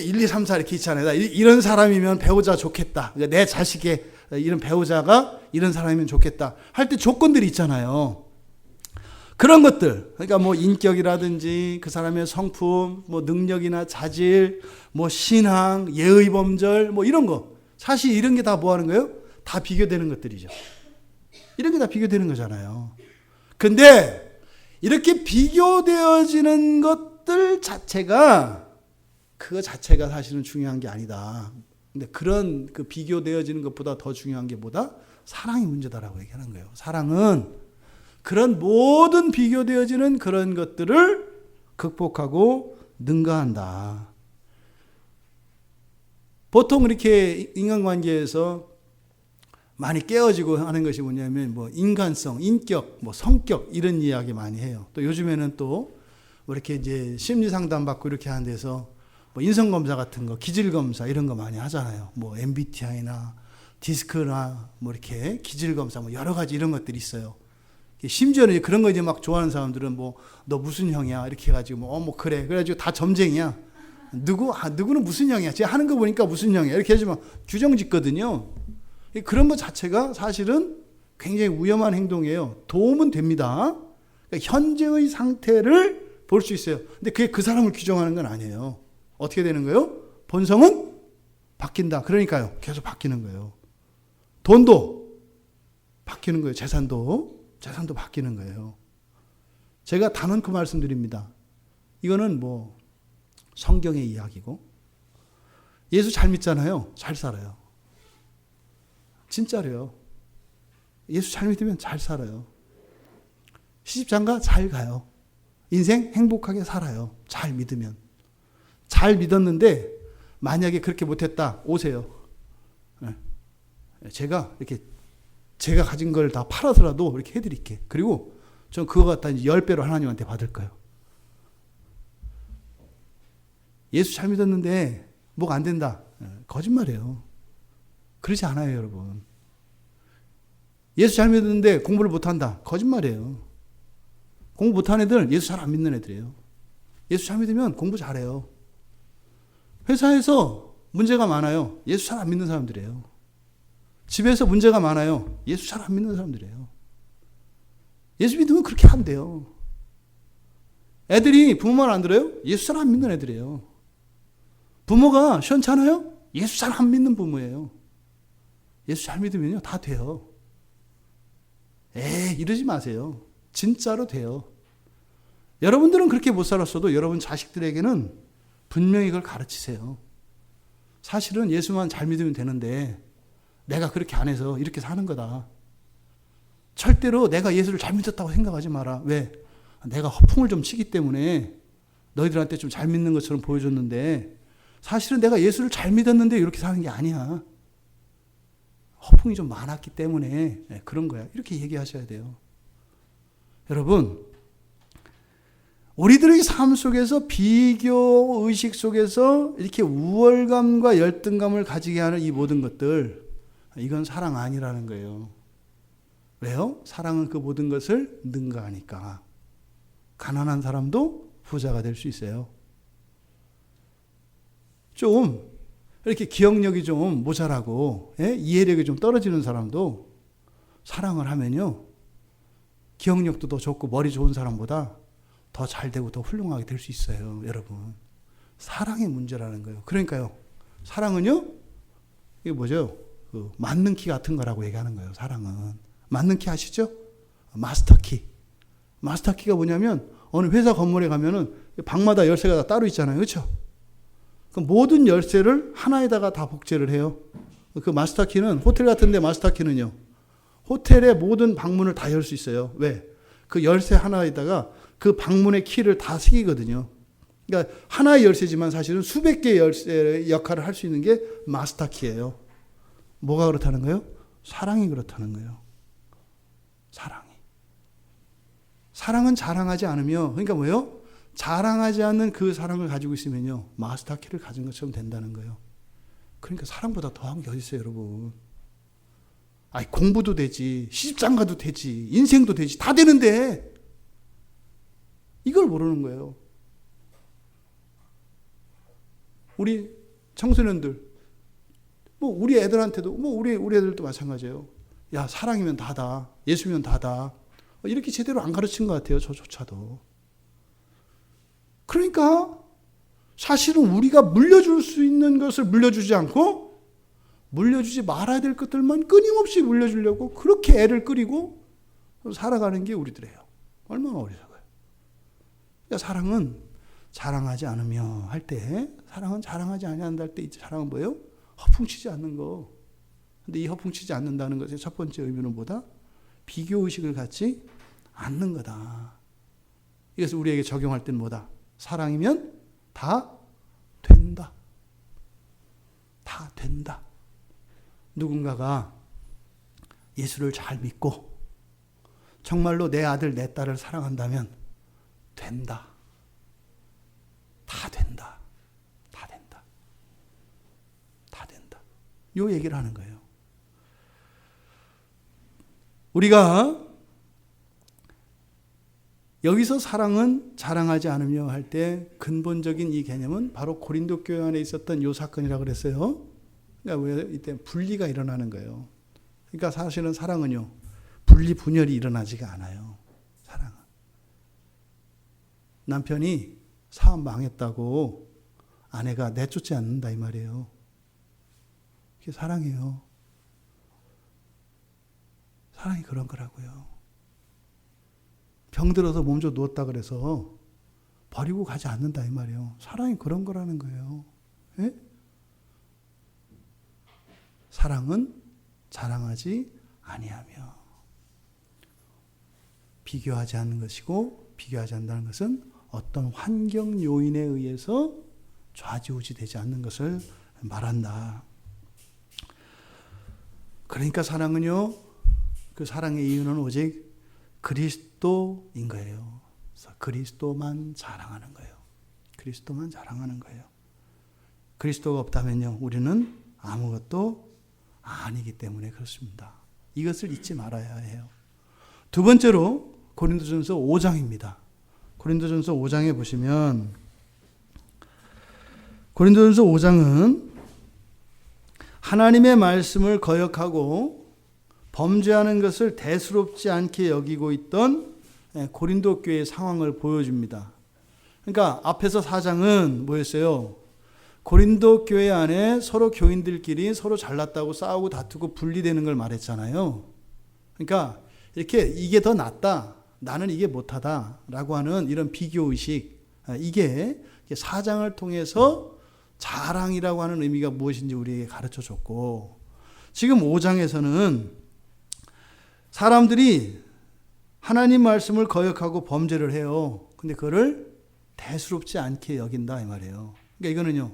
1, 2, 3, 4 이렇게 있잖아요. 이런 사람이면 배우자 좋겠다. 그러니까 내 자식의 이런 배우자가 이런 사람이면 좋겠다. 할 때 조건들이 있잖아요. 그런 것들. 그러니까 뭐 인격이라든지 그 사람의 성품, 뭐 능력이나 자질, 뭐 신앙, 예의 범절, 뭐 이런 거. 사실 이런 게 다 뭐 하는 거예요? 다 비교되는 것들이죠. 이런 게 다 비교되는 거잖아요. 근데 이렇게 비교되어지는 것들 자체가 그거 자체가 사실은 중요한 게 아니다. 근데 그런 그 비교되어지는 것보다 더 중요한 게 뭐다? 사랑이 문제다라고 얘기하는 거예요. 사랑은 그런 모든 비교되어지는 그런 것들을 극복하고 능가한다. 보통 이렇게 인간관계에서 많이 깨어지고 하는 것이 뭐냐면 뭐 인간성, 인격, 뭐 성격 이런 이야기 많이 해요. 또 요즘에는 또 이렇게 이제 심리 상담 받고 이렇게 하는 데서 뭐 인성 검사 같은 거, 기질 검사 이런 거 많이 하잖아요. 뭐 MBTI나 디스크나 뭐 이렇게 기질 검사 뭐 여러 가지 이런 것들이 있어요. 심지어는 그런 거 이제 막 좋아하는 사람들은 뭐 너 무슨 형이야 이렇게 해가지고 뭐 그래 그래가지고 다 점쟁이야. 누구는 무슨 형이야. 제가 하는 거 보니까 무슨 형이야 이렇게 해주면 규정 짓거든요. 그런 것 자체가 사실은 굉장히 위험한 행동이에요. 도움은 됩니다. 그러니까 현재의 상태를 볼 수 있어요. 근데 그게 그 사람을 규정하는 건 아니에요. 어떻게 되는 거예요? 본성은 바뀐다. 그러니까요. 계속 바뀌는 거예요. 돈도 바뀌는 거예요. 재산도 바뀌는 거예요. 제가 단언코 말씀드립니다. 이거는 뭐 성경의 이야기고 예수 잘 믿잖아요. 잘 살아요. 진짜로요. 예수 잘 믿으면 잘 살아요. 시집장가 잘 가요. 인생 행복하게 살아요. 잘 믿으면. 잘 믿었는데 만약에 그렇게 못했다. 오세요. 제가 이렇게 제가 가진 걸 다 팔아서라도 이렇게 해드릴게. 그리고 전 그거 갖다 이제 10배로 하나님한테 받을 거예요. 예수 잘 믿었는데 뭐가 안 된다. 거짓말이에요. 그렇지 않아요, 여러분. 예수 잘 믿었는데 공부를 못한다. 거짓말이에요. 공부 못한 애들 예수 잘 안 믿는 애들이에요. 예수 잘 믿으면 공부 잘해요. 회사에서 문제가 많아요. 예수 잘 안 믿는 사람들이에요. 집에서 문제가 많아요. 예수 잘 안 믿는 사람들이에요. 예수 믿으면 그렇게 안 돼요. 애들이 부모 말 안 들어요? 예수 잘 안 믿는 애들이에요. 부모가 시원찮아요? 예수 잘 안 믿는 부모예요. 예수 잘 믿으면요 다 돼요. 이러지 마세요. 진짜로 돼요. 여러분들은 그렇게 못 살았어도 여러분 자식들에게는 분명히 그걸 가르치세요. 사실은 예수만 잘 믿으면 되는데 내가 그렇게 안 해서 이렇게 사는 거다. 절대로 내가 예수를 잘 믿었다고 생각하지 마라. 왜? 내가 허풍을 좀 치기 때문에 너희들한테 좀 잘 믿는 것처럼 보여줬는데 사실은 내가 예수를 잘 믿었는데 이렇게 사는 게 아니야. 허풍이 좀 많았기 때문에 그런 거야. 이렇게 얘기하셔야 돼요. 여러분, 우리들의 삶 속에서 비교 의식 속에서 이렇게 우월감과 열등감을 가지게 하는 이 모든 것들, 이건 사랑 아니라는 거예요. 왜요? 사랑은 그 모든 것을 능가하니까. 가난한 사람도 부자가 될 수 있어요. 좀 이렇게 기억력이 좀 모자라고 이해력이 좀 떨어지는 사람도 사랑을 하면요 기억력도 더 좋고 머리 좋은 사람보다 더 잘 되고 더 훌륭하게 될 수 있어요. 여러분, 사랑의 문제라는 거예요. 그러니까요, 사랑은요 이게 뭐죠? 그 맞는 키 같은 거라고 얘기하는 거예요. 사랑은 맞는 키 아시죠? 마스터 키. 마스터 키가 뭐냐면 어느 회사 건물에 가면은 방마다 열쇠가 다 따로 있잖아요. 그렇죠? 그 모든 열쇠를 하나에다가 다 복제를 해요. 그 마스터키는 호텔 같은 데 마스터키는요. 호텔의 모든 방문을 다 열 수 있어요. 왜? 그 열쇠 하나에다가 그 방문의 키를 다 새기거든요. 그러니까 하나의 열쇠지만 사실은 수백 개의 열쇠의 역할을 할 수 있는 게 마스터키예요. 뭐가 그렇다는 거예요? 사랑이 그렇다는 거예요. 사랑이. 사랑은 자랑하지 않으며, 그러니까 뭐예요? 자랑하지 않는 그 사랑을 가지고 있으면요, 마스터키를 가진 것처럼 된다는 거예요. 그러니까 사랑보다 더한 게 어디 있어요, 여러분? 아니, 공부도 되지, 시집장가도 되지, 인생도 되지, 다 되는데 이걸 모르는 거예요. 우리 청소년들, 뭐 우리 애들한테도, 뭐 우리 애들도 마찬가지예요. 야, 사랑이면 다다, 예수면 다다. 이렇게 제대로 안 가르친 것 같아요, 저조차도. 그러니까 사실은 우리가 물려줄 수 있는 것을 물려주지 않고 물려주지 말아야 될 것들만 끊임없이 물려주려고 그렇게 애를 끓이고 살아가는 게 우리들이에요. 얼마나 어리석어요. 그러니까 사랑은 자랑하지 않으며 할 때, 사랑은 자랑하지 아니한다 할 때, 사랑은 뭐예요? 허풍치지 않는 거. 근데 이 허풍치지 않는다는 것의 첫 번째 의미는 뭐다? 비교의식을 갖지 않는 거다. 이것을 우리에게 적용할 때는 뭐다? 사랑이면 다 된다. 다 된다. 누군가가 예수를 잘 믿고 정말로 내 아들, 내 딸을 사랑한다면 된다. 다 된다. 다 된다. 다 된다. 요 얘기를 하는 거예요. 우리가 여기서 사랑은 자랑하지 않으며 할 때 근본적인 이 개념은 바로 고린도 교회 안에 있었던 요 사건이라고 그랬어요. 그러니까 왜 이때 분리가 일어나는 거예요. 그러니까 사실은 사랑은요, 분리 분열이 일어나지가 않아요. 사랑은. 남편이 사업 망했다고 아내가 내쫓지 않는다 이 말이에요. 그게 사랑이에요. 사랑이 그런 거라고요. 병들어서 몸 좀 누웠다 그래서 버리고 가지 않는다 이 말이에요. 사랑이 그런 거라는 거예요. 예? 사랑은 자랑하지 아니하며 비교하지 않는 것이고, 비교하지 않는다는 것은 어떤 환경 요인에 의해서 좌지우지 되지 않는 것을 말한다. 그러니까 사랑은요, 그 사랑의 이유는 오직 그리스도인 거예요. 그래서 그리스도만 자랑하는 거예요. 그리스도만 자랑하는 거예요. 그리스도가 없다면요, 우리는 아무것도 아니기 때문에 그렇습니다. 이것을 잊지 말아야 해요. 두 번째로 고린도전서 5장입니다. 고린도전서 5장에 보시면, 고린도전서 5장은 하나님의 말씀을 거역하고 범죄하는 것을 대수롭지 않게 여기고 있던 고린도 교회의 상황을 보여줍니다. 그러니까 앞에서 4장은 뭐였어요? 고린도 교회 안에 서로 교인들끼리 서로 잘났다고 싸우고 다투고 분리되는 걸 말했잖아요. 그러니까 이렇게 이게 더 낫다, 나는 이게 못하다 라고 하는 이런 비교의식, 이게 4장을 통해서 자랑이라고 하는 의미가 무엇인지 우리에게 가르쳐줬고, 지금 5장에서는 사람들이 하나님 말씀을 거역하고 범죄를 해요. 근데 그거를 대수롭지 않게 여긴다 이 말이에요. 그러니까 이거는요,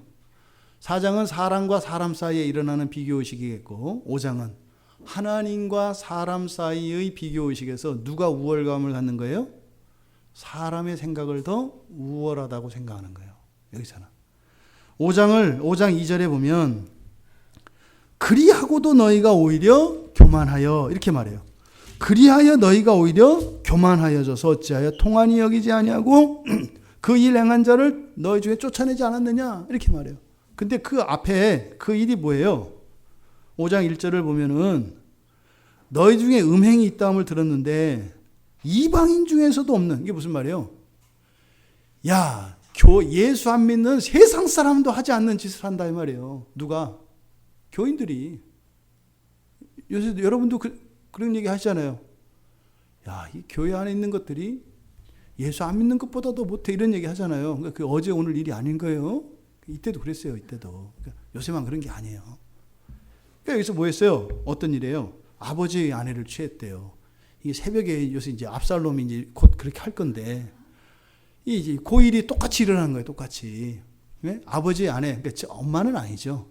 4장은 사람과 사람 사이에 일어나는 비교의식이겠고, 5장은 하나님과 사람 사이의 비교의식에서 누가 우월감을 갖는 거예요? 사람의 생각을 더 우월하다고 생각하는 거예요. 여기서는 5장 2절에 보면 그리하고도 너희가 오히려 교만하여, 이렇게 말해요. 그리하여 너희가 오히려 교만하여져서 어찌하여 통한이 여기지 아니하고 그 일 행한 자를 너희 중에 쫓아내지 않았느냐, 이렇게 말해요. 근데 그 앞에 그 일이 뭐예요? 5장 1절을 보면은 너희 중에 음행이 있다함을 들었는데 이방인 중에서도 없는, 이게 무슨 말이에요? 야, 예수 안 믿는 세상 사람도 하지 않는 짓을 한다 이 말이에요. 누가? 교인들이. 요새 여러분도 그런 얘기 하시잖아요. 야, 이 교회 안에 있는 것들이 예수 안 믿는 것보다도 못해 이런 얘기 하잖아요. 그러니까 그 어제 오늘 일이 아닌 거예요. 이때도 그랬어요. 이때도. 그러니까 요새만 그런 게 아니에요. 그러니까 여기서 뭐 했어요? 어떤 일이에요? 아버지의 아내를 취했대요. 이게 새벽에 요새 이제 압살롬이 이제 곧 그렇게 할 건데 이제 그 일이 똑같이 일어나는 거예요. 똑같이. 네? 아버지의 아내, 그러니까 엄마는 아니죠.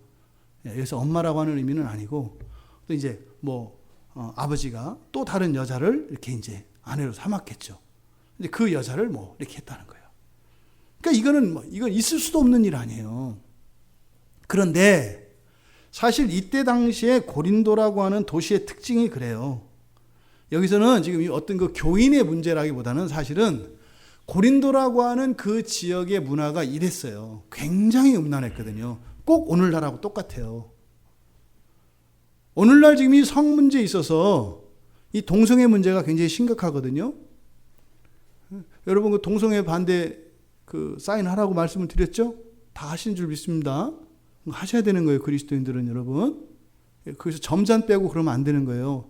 여기서 엄마라고 하는 의미는 아니고 또 이제 뭐 아버지가 또 다른 여자를 이렇게 이제 아내로 삼았겠죠. 근데 그 여자를 뭐 이렇게 했다는 거예요. 그러니까 이건 있을 수도 없는 일 아니에요. 그런데 사실 이때 당시에 고린도라고 하는 도시의 특징이 그래요. 여기서는 지금 어떤 그 교인의 문제라기보다는 사실은 고린도라고 하는 그 지역의 문화가 이랬어요. 굉장히 음란했거든요. 꼭 오늘날하고 똑같아요. 오늘날 지금 이 성 문제에 있어서 이 동성애 문제가 굉장히 심각하거든요. 여러분 그 동성애 반대 그 사인하라고 말씀을 드렸죠? 다 하신 줄 믿습니다. 하셔야 되는 거예요. 그리스도인들은 여러분. 거기서 점잔 빼고 그러면 안 되는 거예요.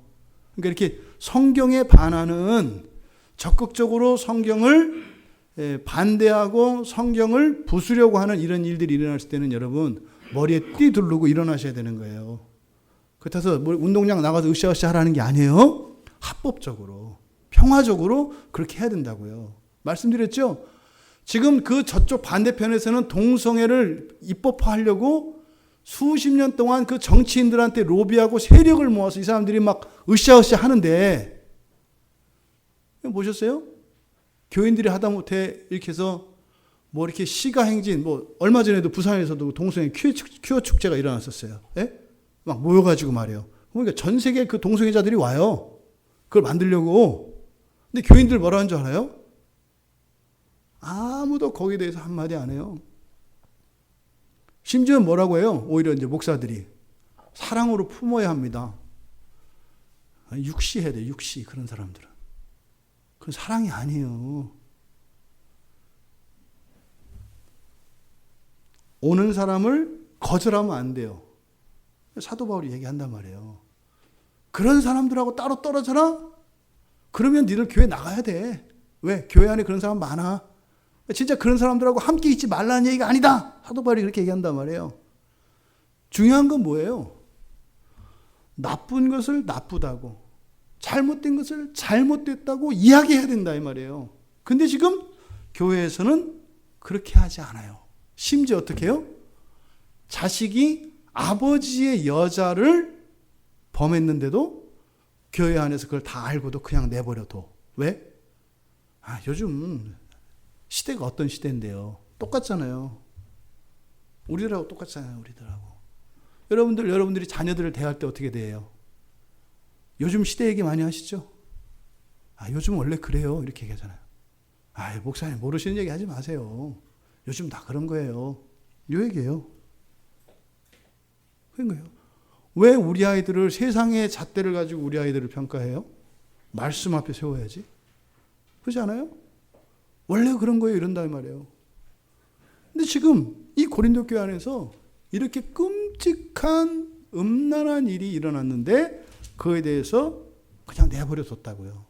그러니까 이렇게 성경에 반하는 적극적으로 성경을 반대하고 성경을 부수려고 하는 이런 일들이 일어났을 때는 여러분 머리에 띠 두르고 일어나셔야 되는 거예요. 그렇다고 해서 운동장 나가서 으쌰으쌰 하라는 게 아니에요. 합법적으로 평화적으로 그렇게 해야 된다고요. 말씀드렸죠? 지금 그 저쪽 반대편에서는 동성애를 입법화하려고 수십 년 동안 그 정치인들한테 로비하고 세력을 모아서 이 사람들이 막 으쌰으쌰 하는데 보셨어요? 교인들이 하다못해 이렇게 해서 뭐 이렇게 시가 행진, 뭐 얼마 전에도 부산에서도 동성애 퀴어 축제가 일어났었어요. 예? 막 모여가지고 말이에요. 그러니까 전 세계 그 동성애자들이 와요. 그걸 만들려고. 근데 교인들 뭐라 하는 줄 알아요? 아무도 거기에 대해서 한마디 안 해요. 심지어 뭐라고 해요? 오히려 이제 목사들이 사랑으로 품어야 합니다. 육시해야 돼, 육시. 그런 사람들은. 그건 사랑이 아니에요. 오는 사람을 거절하면 안 돼요. 사도 바울이 얘기한단 말이에요. 그런 사람들하고 따로 떨어져라? 그러면 니들 교회 나가야 돼. 왜? 교회 안에 그런 사람 많아. 진짜 그런 사람들하고 함께 있지 말라는 얘기가 아니다. 사도 바울이 그렇게 얘기한단 말이에요. 중요한 건 뭐예요? 나쁜 것을 나쁘다고, 잘못된 것을 잘못됐다고 이야기해야 된다 이 말이에요. 근데 지금 교회에서는 그렇게 하지 않아요. 심지어 어떻게 해요? 자식이 아버지의 여자를 범했는데도 교회 안에서 그걸 다 알고도 그냥 내버려둬. 왜? 요즘 시대가 어떤 시대인데요. 똑같잖아요. 우리들하고 똑같잖아요. 우리들하고. 여러분들이 자녀들을 대할 때 어떻게 대해요? 요즘 시대 얘기 많이 하시죠? 요즘 원래 그래요. 이렇게 얘기하잖아요. 목사님 모르시는 얘기 하지 마세요. 요즘 다 그런 거예요. 이 얘기예요. 그런 거예요. 왜 우리 아이들을 세상의 잣대를 가지고 우리 아이들을 평가해요? 말씀 앞에 세워야지. 그렇지 않아요? 원래 그런 거예요. 이런다 이 말이에요. 근데 지금 이 고린도 교회 안에서 이렇게 끔찍한 음란한 일이 일어났는데 그거에 대해서 그냥 내버려 뒀다고요.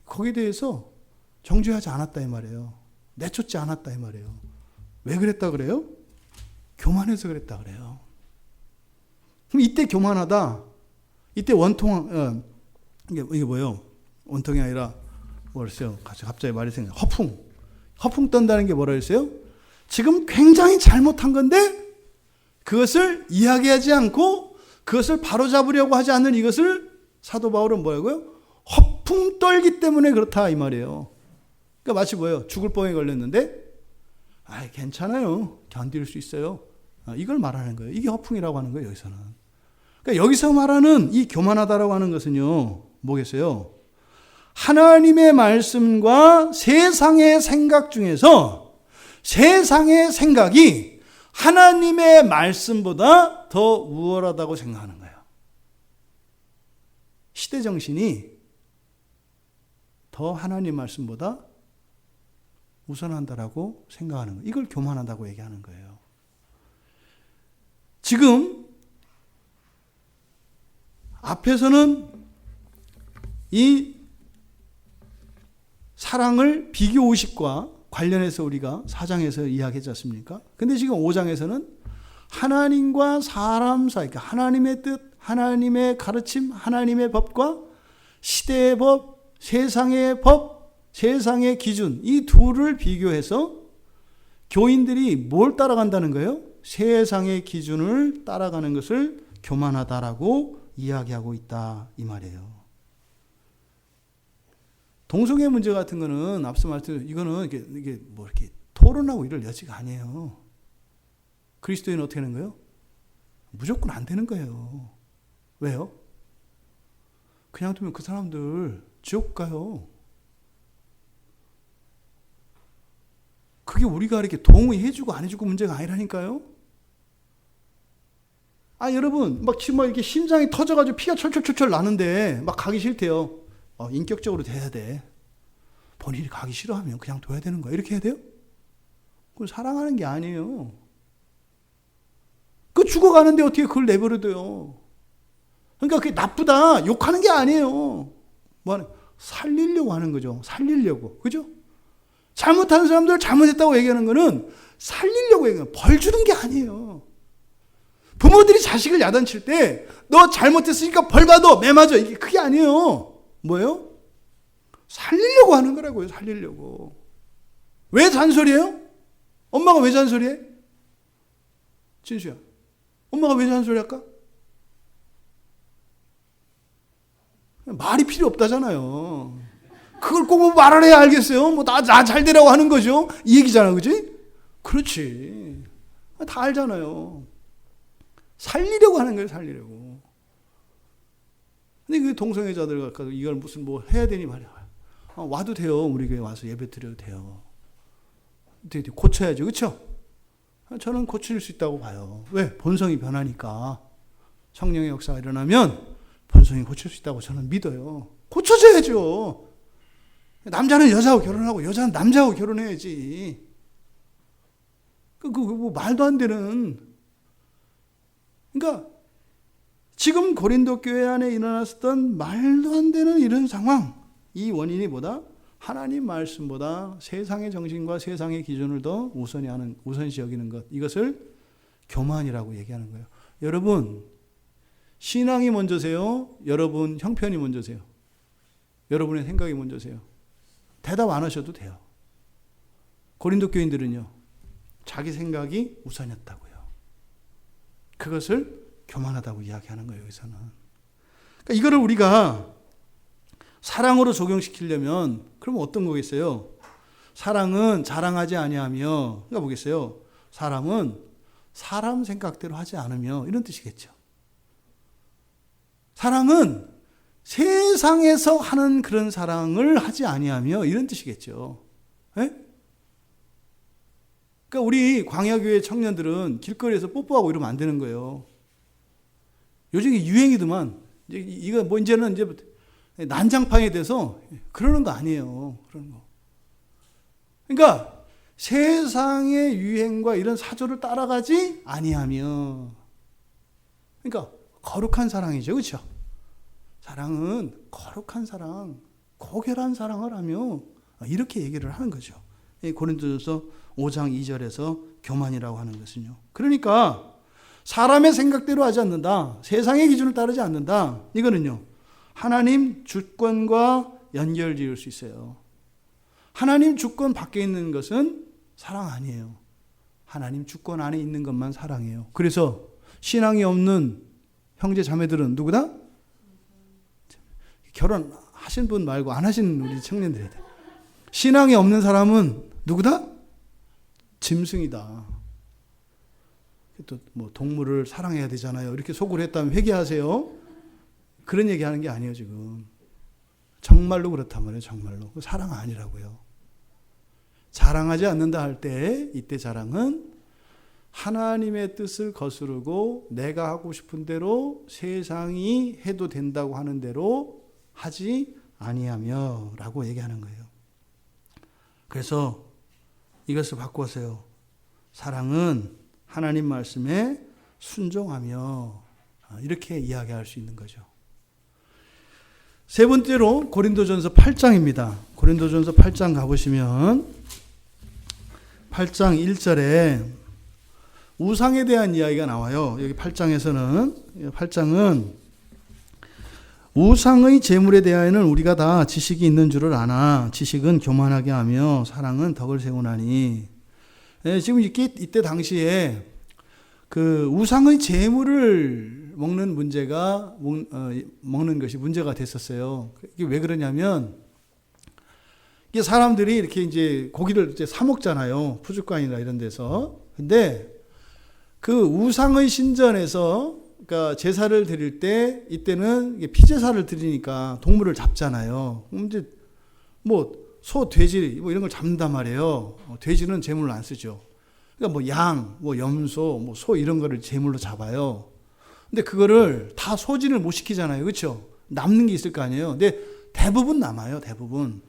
거기에 대해서 정죄하지 않았다 이 말이에요. 내쫓지 않았다 이 말이에요. 왜 그랬다 그래요? 교만해서 그랬다 그래요. 그럼 이때 교만하다. 이때 원통, 이게 뭐예요? 원통이 아니라 뭐랬어요? 갑자기 말이 생각나요. 허풍 떤다는 게 뭐라 했어요? 지금 굉장히 잘못한 건데 그것을 이야기하지 않고 그것을 바로잡으려고 하지 않는 이것을 사도 바울은 뭐라고요? 허풍 떨기 때문에 그렇다 이 말이에요. 그러니까 마치 뭐예요? 죽을 뻥에 걸렸는데 괜찮아요. 견딜 수 있어요. 이걸 말하는 거예요. 이게 허풍이라고 하는 거예요. 여기서는. 그러니까 여기서 말하는 이 교만하다라고 하는 것은요. 뭐겠어요? 하나님의 말씀과 세상의 생각 중에서 세상의 생각이 하나님의 말씀보다 더 우월하다고 생각하는 거예요. 시대정신이 더 하나님 말씀보다 우선한다라고 생각하는 거예요. 이걸 교만하다고 얘기하는 거예요. 지금 앞에서는 이 사랑을 비교의식과 관련해서 우리가 4장에서 이야기했지 않습니까? 근데 지금 5장에서는 하나님과 사람 사이, 그러니까 하나님의 뜻, 하나님의 가르침, 하나님의 법과 시대의 법, 세상의 법, 세상의 기준, 이 둘을 비교해서 교인들이 뭘 따라간다는 거예요? 세상의 기준을 따라가는 것을 교만하다라고 이야기하고 있다, 이 말이에요. 동성애 문제 같은 거는 앞서 말했듯이 이거는 이게 뭐 이렇게 토론하고 이럴 여지가 아니에요. 그리스도인은 어떻게 하는 거예요? 무조건 안 되는 거예요. 왜요? 그냥 두면 그 사람들 지옥 가요. 그게 우리가 이렇게 동의해주고 안 해주고 문제가 아니라니까요. 여러분, 지금 이렇게 심장이 터져가지고 피가 철철철철 나는데 막 가기 싫대요. 인격적으로 돼야 돼. 본인이 가기 싫어하면 그냥 둬야 되는 거야. 이렇게 해야 돼요? 그걸 사랑하는 게 아니에요. 그 죽어가는데 어떻게 그걸 내버려둬요? 그러니까 그게 나쁘다, 욕하는 게 아니에요. 살리려고 하는 거죠. 살리려고. 그죠? 잘못하는 사람들 잘못했다고 얘기하는 거는 살리려고 얘기해요. 벌 주는 게 아니에요. 부모들이 자식을 야단칠 때 너 잘못했으니까 벌 받아, 매 맞아. 이게 그게 아니에요. 뭐예요? 살리려고 하는 거라고요. 살리려고. 왜 잔소리해요? 엄마가 왜 잔소리해? 진수야, 엄마가 왜 잔소리 할까? 말이 필요 없다잖아요. 그걸 꼭 말을 해야 알겠어요? 나 잘 되라고 하는 거죠. 이 얘기잖아, 그지? 그렇지. 다 알잖아요. 살리려고 하는 거예요, 살리려고. 근데 그 동성애자들 가서 이걸 무슨 해야 되니 말이야. 와도 돼요. 우리 교회 와서 예배 드려도 돼요. 고쳐야죠. 그렇죠? 저는 고칠 수 있다고 봐요. 왜? 본성이 변하니까. 성령의 역사가 일어나면 본성이 고칠 수 있다고 저는 믿어요. 고쳐져야죠. 남자는 여자하고 결혼하고 여자는 남자하고 결혼해야지. 말도 안 되는. 그러니까 지금 고린도 교회 안에 일어났었던 말도 안 되는 이런 상황, 이 원인이 뭐다? 하나님 말씀보다 세상의 정신과 세상의 기준을 더 우선시 여기는 것, 이것을 교만이라고 얘기하는 거예요. 여러분, 신앙이 먼저세요? 여러분 형편이 먼저세요? 여러분의 생각이 먼저세요? 대답 안 하셔도 돼요. 고린도 교인들은요, 자기 생각이 우선이었다고요. 그것을 교만하다고 이야기하는 거예요, 여기서는. 그러니까 이거를 우리가 사랑으로 적용시키려면 그러면 어떤 거겠어요? 사랑은 자랑하지 아니하며, 그러니까 뭐겠어요? 사랑은 사람 생각대로 하지 않으며, 이런 뜻이겠죠. 사랑은 세상에서 하는 그런 사랑을 하지 아니하며, 이런 뜻이겠죠. 네? 그러니까 우리 광야교회 청년들은 길거리에서 뽀뽀하고 이러면 안 되는 거예요. 요즘 유행이더만. 이거 이제는 난장판이 돼서 그러는 거 아니에요. 그런 거. 그러니까 세상의 유행과 이런 사조를 따라가지 아니하며. 그러니까 거룩한 사랑이죠. 그렇죠? 사랑은 거룩한 사랑, 고결한 사랑을 하며 이렇게 얘기를 하는 거죠. 고린도전서 5장 2절에서 교만이라고 하는 것은요. 그러니까 사람의 생각대로 하지 않는다. 세상의 기준을 따르지 않는다. 이거는요, 하나님 주권과 연결 지을 수 있어요. 하나님 주권 밖에 있는 것은 사랑 아니에요. 하나님 주권 안에 있는 것만 사랑이에요. 그래서 신앙이 없는 형제 자매들은 누구다? 결혼하신 분 말고 안 하신 우리 청년들이다. 신앙이 없는 사람은 누구다? 짐승이다. 또 동물을 사랑해야 되잖아요. 이렇게 속으로 했다면 회개하세요. 그런 얘기하는 게 아니에요, 지금. 정말로 그렇단 말이에요, 정말로. 사랑 아니라고요. 자랑하지 않는다 할 때, 이때 자랑은 하나님의 뜻을 거스르고 내가 하고 싶은 대로 세상이 해도 된다고 하는 대로 하지 아니하며 라고 얘기하는 거예요. 그래서 이것을 바꾸세요. 사랑은 하나님 말씀에 순종하며, 이렇게 이야기할 수 있는 거죠. 세 번째로 고린도전서 8장입니다. 고린도전서 8장 가보시면 8장 1절에 우상에 대한 이야기가 나와요. 여기 8장은 우상의 제물에 대하여는 우리가 다 지식이 있는 줄을 아나 지식은 교만하게 하며 사랑은 덕을 세우나니. 지금 이때 당시에 그 우상의 제물을 먹는 문제가 먹는 것이 문제가 됐었어요. 이게 왜 그러냐면 이게 사람들이 이렇게 이제 고기를 이제 사 먹잖아요. 푸주간이나 이런 데서. 근데 그 우상의 신전에서 그러니까 제사를 드릴 때 이때는 피제사를 드리니까 동물을 잡잖아요. 그럼 이제 뭐 소, 돼지 뭐 이런 걸 잡는단 말이에요. 돼지는 제물로 안 쓰죠. 그러니까 뭐 양, 뭐 염소, 뭐 소 이런 거를 제물로 잡아요. 근데 그거를 다 소진을 못 시키잖아요. 그렇죠? 남는 게 있을 거 아니에요. 근데 대부분 남아요. 대부분.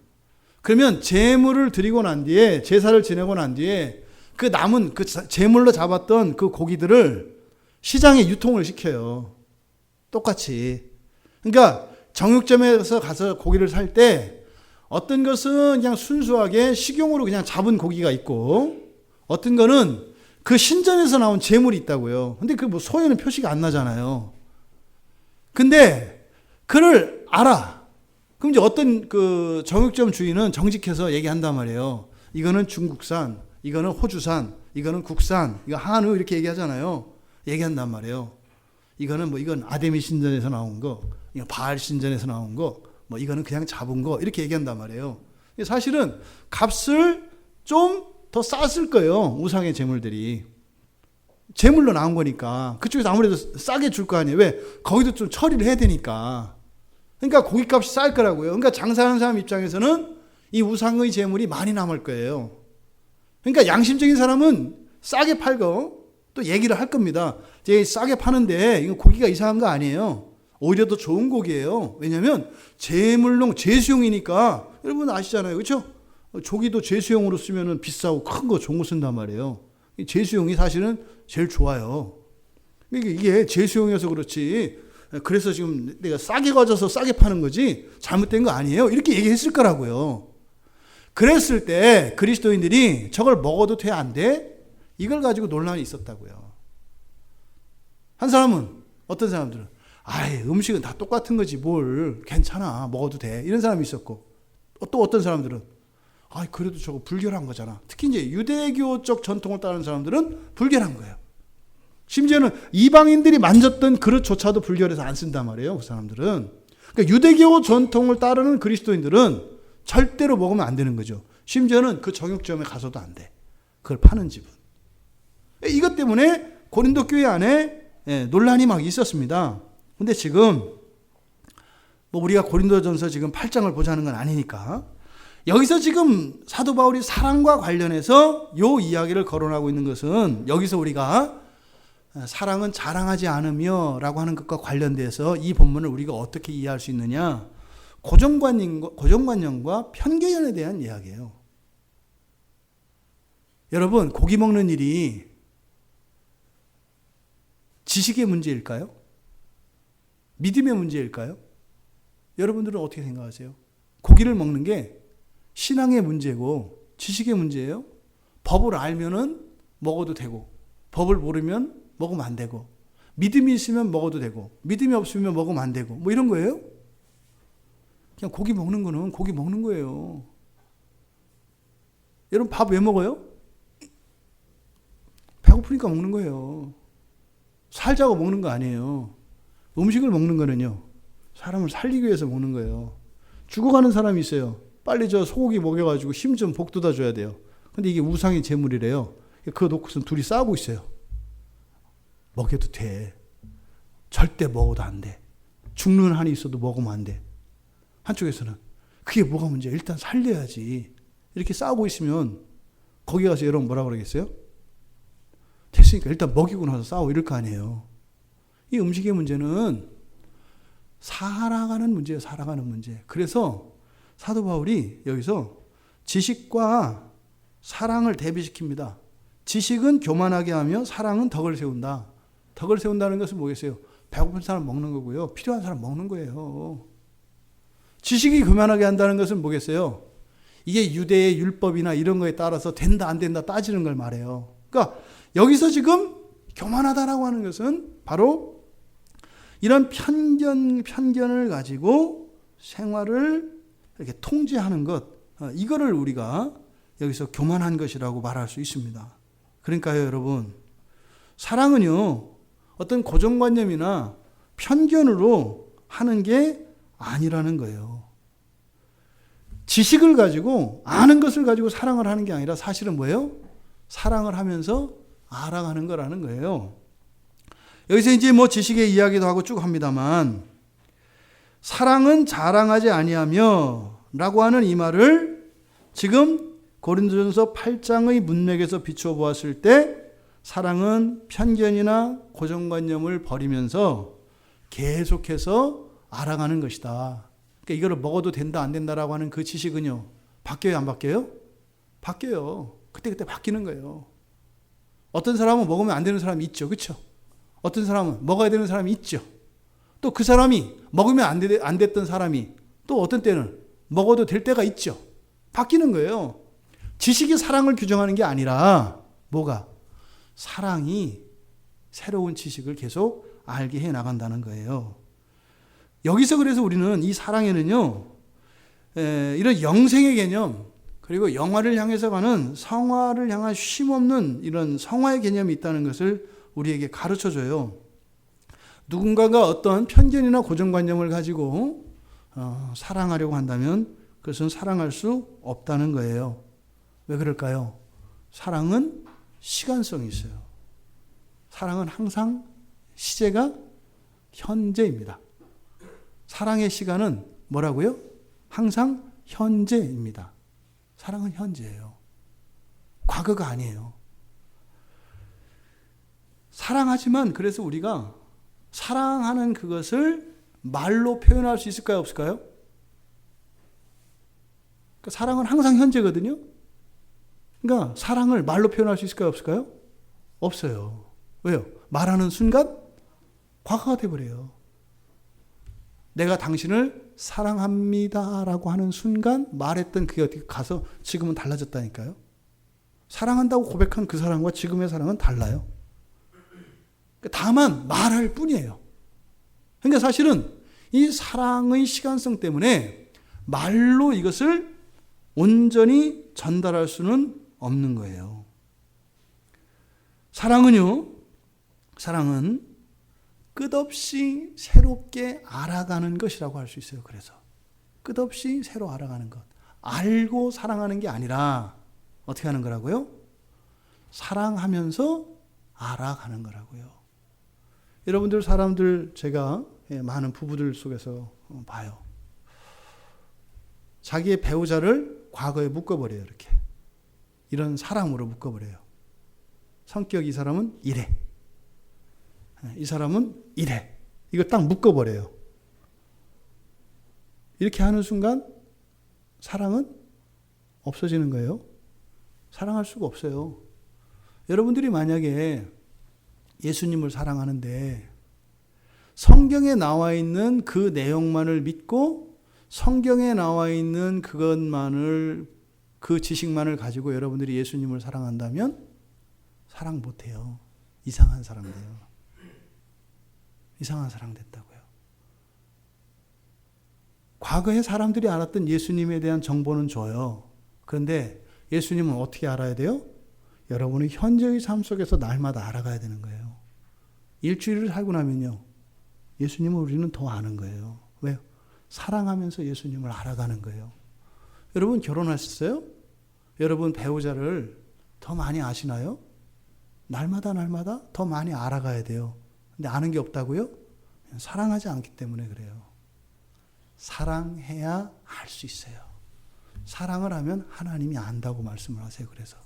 그러면 제물을 드리고 난 뒤에 제사를 지내고 난 뒤에 그 남은 그 제물로 잡았던 그 고기들을 시장에 유통을 시켜요. 똑같이. 그러니까 정육점에서 가서 고기를 살 때 어떤 것은 그냥 순수하게 식용으로 그냥 잡은 고기가 있고 어떤 거는 그 신전에서 나온 제물이 있다고요. 근데 그 뭐 소에는 표시가 안 나잖아요. 근데 그를 알아. 그럼 이제 어떤 그 정육점 주인은 정직해서 얘기한단 말이에요. 이거는 중국산, 이거는 호주산, 이거는 국산, 이거 한우 이렇게 얘기하잖아요. 얘기한단 말이에요. 이건 아데미 신전에서 나온 거, 이거 바알 신전에서 나온 거, 뭐 이거는 그냥 잡은 거 이렇게 얘기한단 말이에요. 사실은 값을 좀 더 쌌을 거예요. 우상의 제물들이. 제물로 나온 거니까 그쪽에서 아무래도 싸게 줄 거 아니에요. 왜? 거기도 좀 처리를 해야 되니까. 그러니까 고깃값이 쌀 거라고요. 그러니까 장사하는 사람 입장에서는 이 우상의 제물이 많이 남을 거예요. 그러니까 양심적인 사람은 싸게 팔고 또 얘기를 할 겁니다. 제 싸게 파는데 이거 고기가 이상한 거 아니에요. 오히려 더 좋은 고기예요. 왜냐하면 제물용, 제수용이니까 여러분 아시잖아요. 그렇죠? 조기도 제수용으로 쓰면 비싸고 큰 거 좋은 거 쓴단 말이에요. 제수용이 사실은 제일 좋아요. 이게 제수용이어서 그렇지. 그래서 지금 내가 싸게 가져서 싸게 파는 거지 잘못된 거 아니에요. 이렇게 얘기했을 거라고요. 그랬을 때 그리스도인들이 저걸 먹어도 돼, 안 돼? 이걸 가지고 논란이 있었다고요. 한 사람은, 어떤 사람들은 아이, 음식은 다 똑같은 거지 뭘, 괜찮아, 먹어도 돼, 이런 사람이 있었고, 또 어떤 사람들은 아이, 그래도 저거 불결한 거잖아. 특히 이제 유대교적 전통을 따르는 사람들은 불결한 거예요. 심지어는 이방인들이 만졌던 그릇조차도 불결해서 안 쓴단 말이에요. 그 사람들은. 그러니까 유대교 전통을 따르는 그리스도인들은 절대로 먹으면 안 되는 거죠. 심지어는 그 정육점에 가서도 안 돼. 그걸 파는 집은. 이것 때문에 고린도 교회 안에 논란이 막 있었습니다. 근데 지금 뭐 우리가 고린도전서 지금 8장을 보자는 건 아니니까 여기서 지금 사도 바울이 사랑과 관련해서 요 이야기를 거론하고 있는 것은 여기서 우리가 사랑은 자랑하지 않으며 라고 하는 것과 관련돼서 이 본문을 우리가 어떻게 이해할 수 있느냐, 고정관념과 편견에 대한 이야기예요. 여러분, 고기 먹는 일이 지식의 문제일까요? 믿음의 문제일까요? 여러분들은 어떻게 생각하세요? 고기를 먹는 게 신앙의 문제고 지식의 문제예요. 법을 알면은 먹어도 되고, 법을 모르면 먹으면 안 되고, 믿음이 있으면 먹어도 되고, 믿음이 없으면 먹으면 안 되고, 뭐 이런 거예요. 그냥 고기 먹는 거는 고기 먹는 거예요. 여러분, 밥 왜 먹어요? 배고프니까 먹는 거예요. 살자고 먹는 거 아니에요. 음식을 먹는 거는요, 사람을 살리기 위해서 먹는 거예요. 죽어가는 사람이 있어요. 빨리 저 소고기 먹여가지고 힘 좀 복돋아 줘야 돼요. 근데 이게 우상의 제물이래요. 그거 놓고서 둘이 싸우고 있어요. 먹여도 돼. 절대 먹어도 안 돼. 죽는 한이 있어도 먹으면 안 돼. 한쪽에서는 그게 뭐가 문제야? 일단 살려야지. 이렇게 싸우고 있으면 거기 가서 여러분 뭐라 그러겠어요? 됐으니까 일단 먹이고 나서 싸워, 이럴 거 아니에요. 이 음식의 문제는 살아가는 문제예요. 살아가는 문제. 그래서 사도 바울이 여기서 지식과 사랑을 대비시킵니다. 지식은 교만하게 하며 사랑은 덕을 세운다. 덕을 세운다는 것은 뭐겠어요? 배고픈 사람 먹는 거고요. 필요한 사람 먹는 거예요. 지식이 교만하게 한다는 것은 뭐겠어요? 이게 유대의 율법이나 이런 거에 따라서 된다 안 된다 따지는 걸 말해요. 그러니까 여기서 지금 교만하다라고 하는 것은 바로 이런 편견을 가지고 생활을 이렇게 통제하는 것, 이거를 우리가 여기서 교만한 것이라고 말할 수 있습니다. 그러니까요, 여러분, 사랑은요, 어떤 고정관념이나 편견으로 하는 게 아니라는 거예요. 지식을 가지고, 아는 것을 가지고 사랑을 하는 게 아니라 사실은 뭐예요? 사랑을 하면서 알아가는 거라는 거예요. 여기서 이제 뭐 지식의 이야기도 하고 쭉 합니다만, 사랑은 자랑하지 아니하며 라고 하는 이 말을 지금 고린도전서 8장의 문맥에서 비추어 보았을 때 사랑은 편견이나 고정관념을 버리면서 계속해서 알아가는 것이다. 그러니까 이거를 먹어도 된다 안 된다라고 하는 그 지식은요, 바뀌어요 안 바뀌어요? 바뀌어요. 그때그때 바뀌는 거예요. 어떤 사람은 먹으면 안 되는 사람이 있죠. 그렇죠? 어떤 사람은 먹어야 되는 사람이 있죠. 또 그 사람이 먹으면 안 됐던 사람이 또 어떤 때는 먹어도 될 때가 있죠. 바뀌는 거예요. 지식이 사랑을 규정하는 게 아니라 뭐가? 사랑이 새로운 지식을 계속 알게 해 나간다는 거예요. 여기서 그래서 우리는 이 사랑에는요, 이런 영생의 개념, 그리고 영화를 향해서 가는 성화를 향한 쉼없는 이런 성화의 개념이 있다는 것을 우리에게 가르쳐 줘요. 누군가가 어떤 편견이나 고정관념을 가지고 사랑하려고 한다면 그것은 사랑할 수 없다는 거예요. 왜 그럴까요? 사랑은 시간성이 있어요. 사랑은 항상 시제가 현재입니다. 사랑의 시간은 뭐라고요? 항상 현재입니다. 사랑은 현재예요. 과거가 아니에요. 사랑하지만 그래서 우리가 사랑하는 그것을 말로 표현할 수 있을까요? 없을까요? 그러니까 사랑은 항상 현재거든요. 그러니까 사랑을 말로 표현할 수 있을까요? 없을까요? 없어요. 왜요? 말하는 순간 과거가 돼버려요. 내가 당신을 사랑합니다라고 하는 순간 말했던 그게 어떻게 가서 지금은 달라졌다니까요. 사랑한다고 고백한 그 사랑과 지금의 사랑은 달라요. 다만 말할 뿐이에요. 그러니까 사실은 이 사랑의 시간성 때문에 말로 이것을 온전히 전달할 수는 없는 거예요. 사랑은 끝없이 새롭게 알아가는 것이라고 할 수 있어요. 그래서 끝없이 새로 알아가는 것. 알고 사랑하는 게 아니라 어떻게 하는 거라고요? 사랑하면서 알아가는 거라고요. 여러분들 사람들 제가 많은 부부들 속에서 봐요. 자기의 배우자를 과거에 묶어버려요. 이렇게. 이런 사람으로 묶어버려요. 성격 이 사람은 이래. 이 사람은 이래. 이거 딱 묶어버려요. 이렇게 하는 순간 사랑은 없어지는 거예요. 사랑할 수가 없어요. 여러분들이 만약에 예수님을 사랑하는데 성경에 나와 있는 그 내용만을 믿고 성경에 나와 있는 그것만을, 그 지식만을 가지고 여러분들이 예수님을 사랑한다면 사랑 못해요. 이상한 사람 돼요. 이상한 사랑 됐다고요. 과거에 사람들이 알았던 예수님에 대한 정보는 줘요. 그런데 예수님은 어떻게 알아야 돼요? 여러분이 현재의 삶 속에서 날마다 알아가야 되는 거예요. 일주일을 살고 나면요, 예수님을 우리는 더 아는 거예요. 왜요? 사랑하면서 예수님을 알아가는 거예요. 여러분 결혼하셨어요? 여러분 배우자를 더 많이 아시나요? 날마다 더 많이 알아가야 돼요. 근데 아는 게 없다고요? 사랑하지 않기 때문에 그래요. 사랑해야 알 수 있어요. 사랑을 하면 하나님이 안다고 말씀을 하세요. 그래서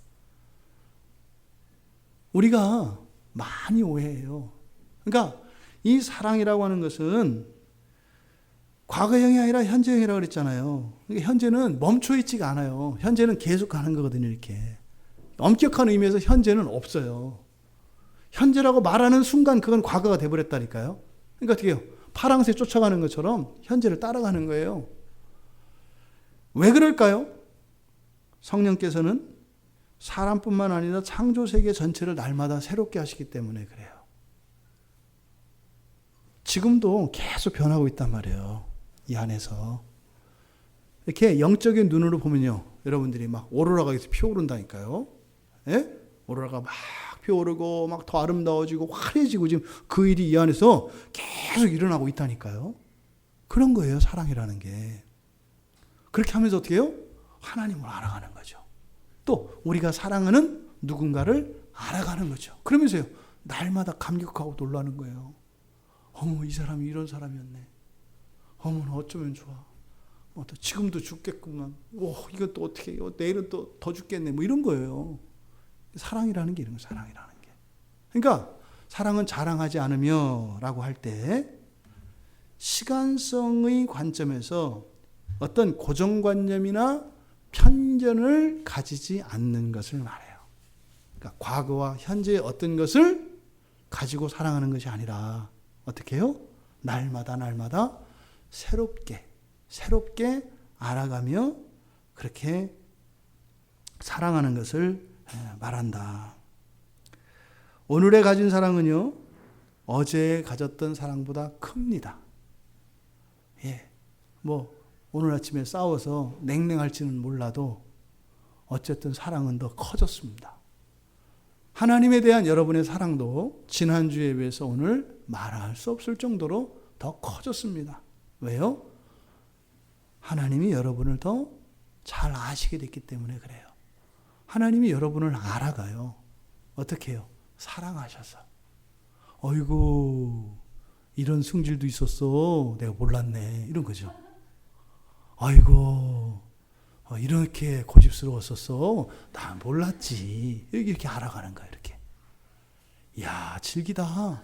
우리가 많이 오해해요. 그러니까 이 사랑이라고 하는 것은 과거형이 아니라 현재형이라고 그랬잖아요. 그러니까 현재는 멈춰 있지가 않아요. 현재는 계속 가는 거거든요. 이렇게 엄격한 의미에서 현재는 없어요. 현재라고 말하는 순간 그건 과거가 돼버렸다니까요. 그러니까 어떻게 해요? 파랑새 쫓아가는 것처럼 현재를 따라가는 거예요. 왜 그럴까요? 성령께서는 사람뿐만 아니라 창조 세계 전체를 날마다 새롭게 하시기 때문에 그래요. 지금도 계속 변하고 있단 말이에요. 이 안에서. 이렇게 영적인 눈으로 보면요. 여러분들이 막 오로라가 여기서 피어오른다니까요. 예? 오로라가 막 피어오르고 막 더 아름다워지고 화려해지고 지금 그 일이 이 안에서 계속 일어나고 있다니까요. 그런 거예요. 사랑이라는 게. 그렇게 하면서 어떻게 해요? 하나님을 알아가는 거죠. 또 우리가 사랑하는 누군가를 알아가는 거죠. 그러면서요. 날마다 감격하고 놀라는 거예요. 어머, 이 사람이 이런 사람이었네. 어머나 어쩌면 좋아. 또 지금도 죽겠구만. 이건 또 어떻게 해요? 내일은 또 더 죽겠네. 뭐 이런 거예요. 사랑이라는 게 이런 거예요. 사랑이라는 게. 그러니까 사랑은 자랑하지 않으며 라고 할 때 시간성의 관점에서 어떤 고정관념이나 편견을 가지지 않는 것을 말해요. 그러니까 과거와 현재의 어떤 것을 가지고 사랑하는 것이 아니라 어떻게 해요? 날마다 새롭게 알아가며 그렇게 사랑하는 것을 말한다. 오늘에 가진 사랑은요, 어제 가졌던 사랑보다 큽니다. 오늘 아침에 싸워서 냉랭할지는 몰라도 어쨌든 사랑은 더 커졌습니다. 하나님에 대한 여러분의 사랑도 지난주에 비해서 오늘 말할 수 없을 정도로 더 커졌습니다. 왜요? 하나님이 여러분을 더 잘 아시게 됐기 때문에 그래요. 하나님이 여러분을 알아가요. 어떻게 해요? 사랑하셔서. 어이구, 이런 승질도 있었어. 내가 몰랐네. 이런 거죠. 아이고, 이렇게 고집스러웠었어. 나 몰랐지. 이렇게 알아가는 거야, 이렇게. 이야, 즐기다.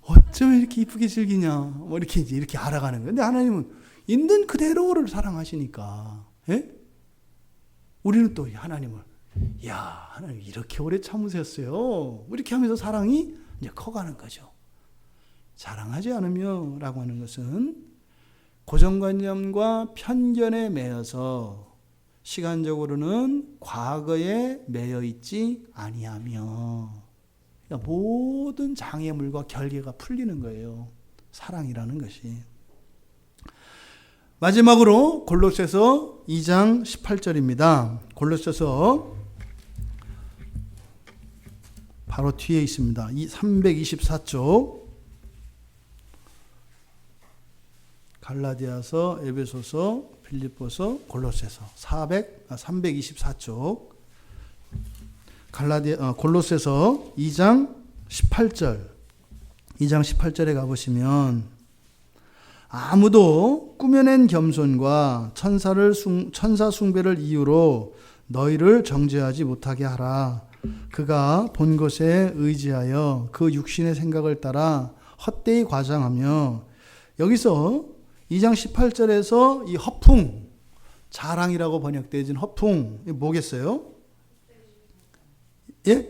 어쩌면 이렇게 이쁘게 즐기냐. 이렇게 알아가는 거야. 근데 하나님은 있는 그대로를 사랑하시니까. 예? 우리는 또 하나님을, 하나님 이렇게 오래 참으셨어요. 이렇게 하면서 사랑이 이제 커가는 거죠. 자랑하지 않으며 라고 하는 것은 고정관념과 편견에 매여서 시간적으로는 과거에 매여 있지 아니하며, 그러니까 모든 장애물과 결계가 풀리는 거예요. 사랑이라는 것이. 마지막으로 골로새서 2장 18절입니다. 골로새서 바로 뒤에 있습니다. 324쪽. 갈라디아서, 에베소서, 빌립보서, 골로새서 324쪽. 골로새서 2장 18절. 2장 18절에 가보시면 아무도 꾸며낸 겸손과 천사 숭배를 이유로 너희를 정죄하지 못하게 하라. 그가 본 것에 의지하여 그 육신의 생각을 따라 헛되이 과장하며, 여기서 2장 18절에서 이 허풍, 자랑이라고 번역되어진 허풍, 뭐겠어요? 예?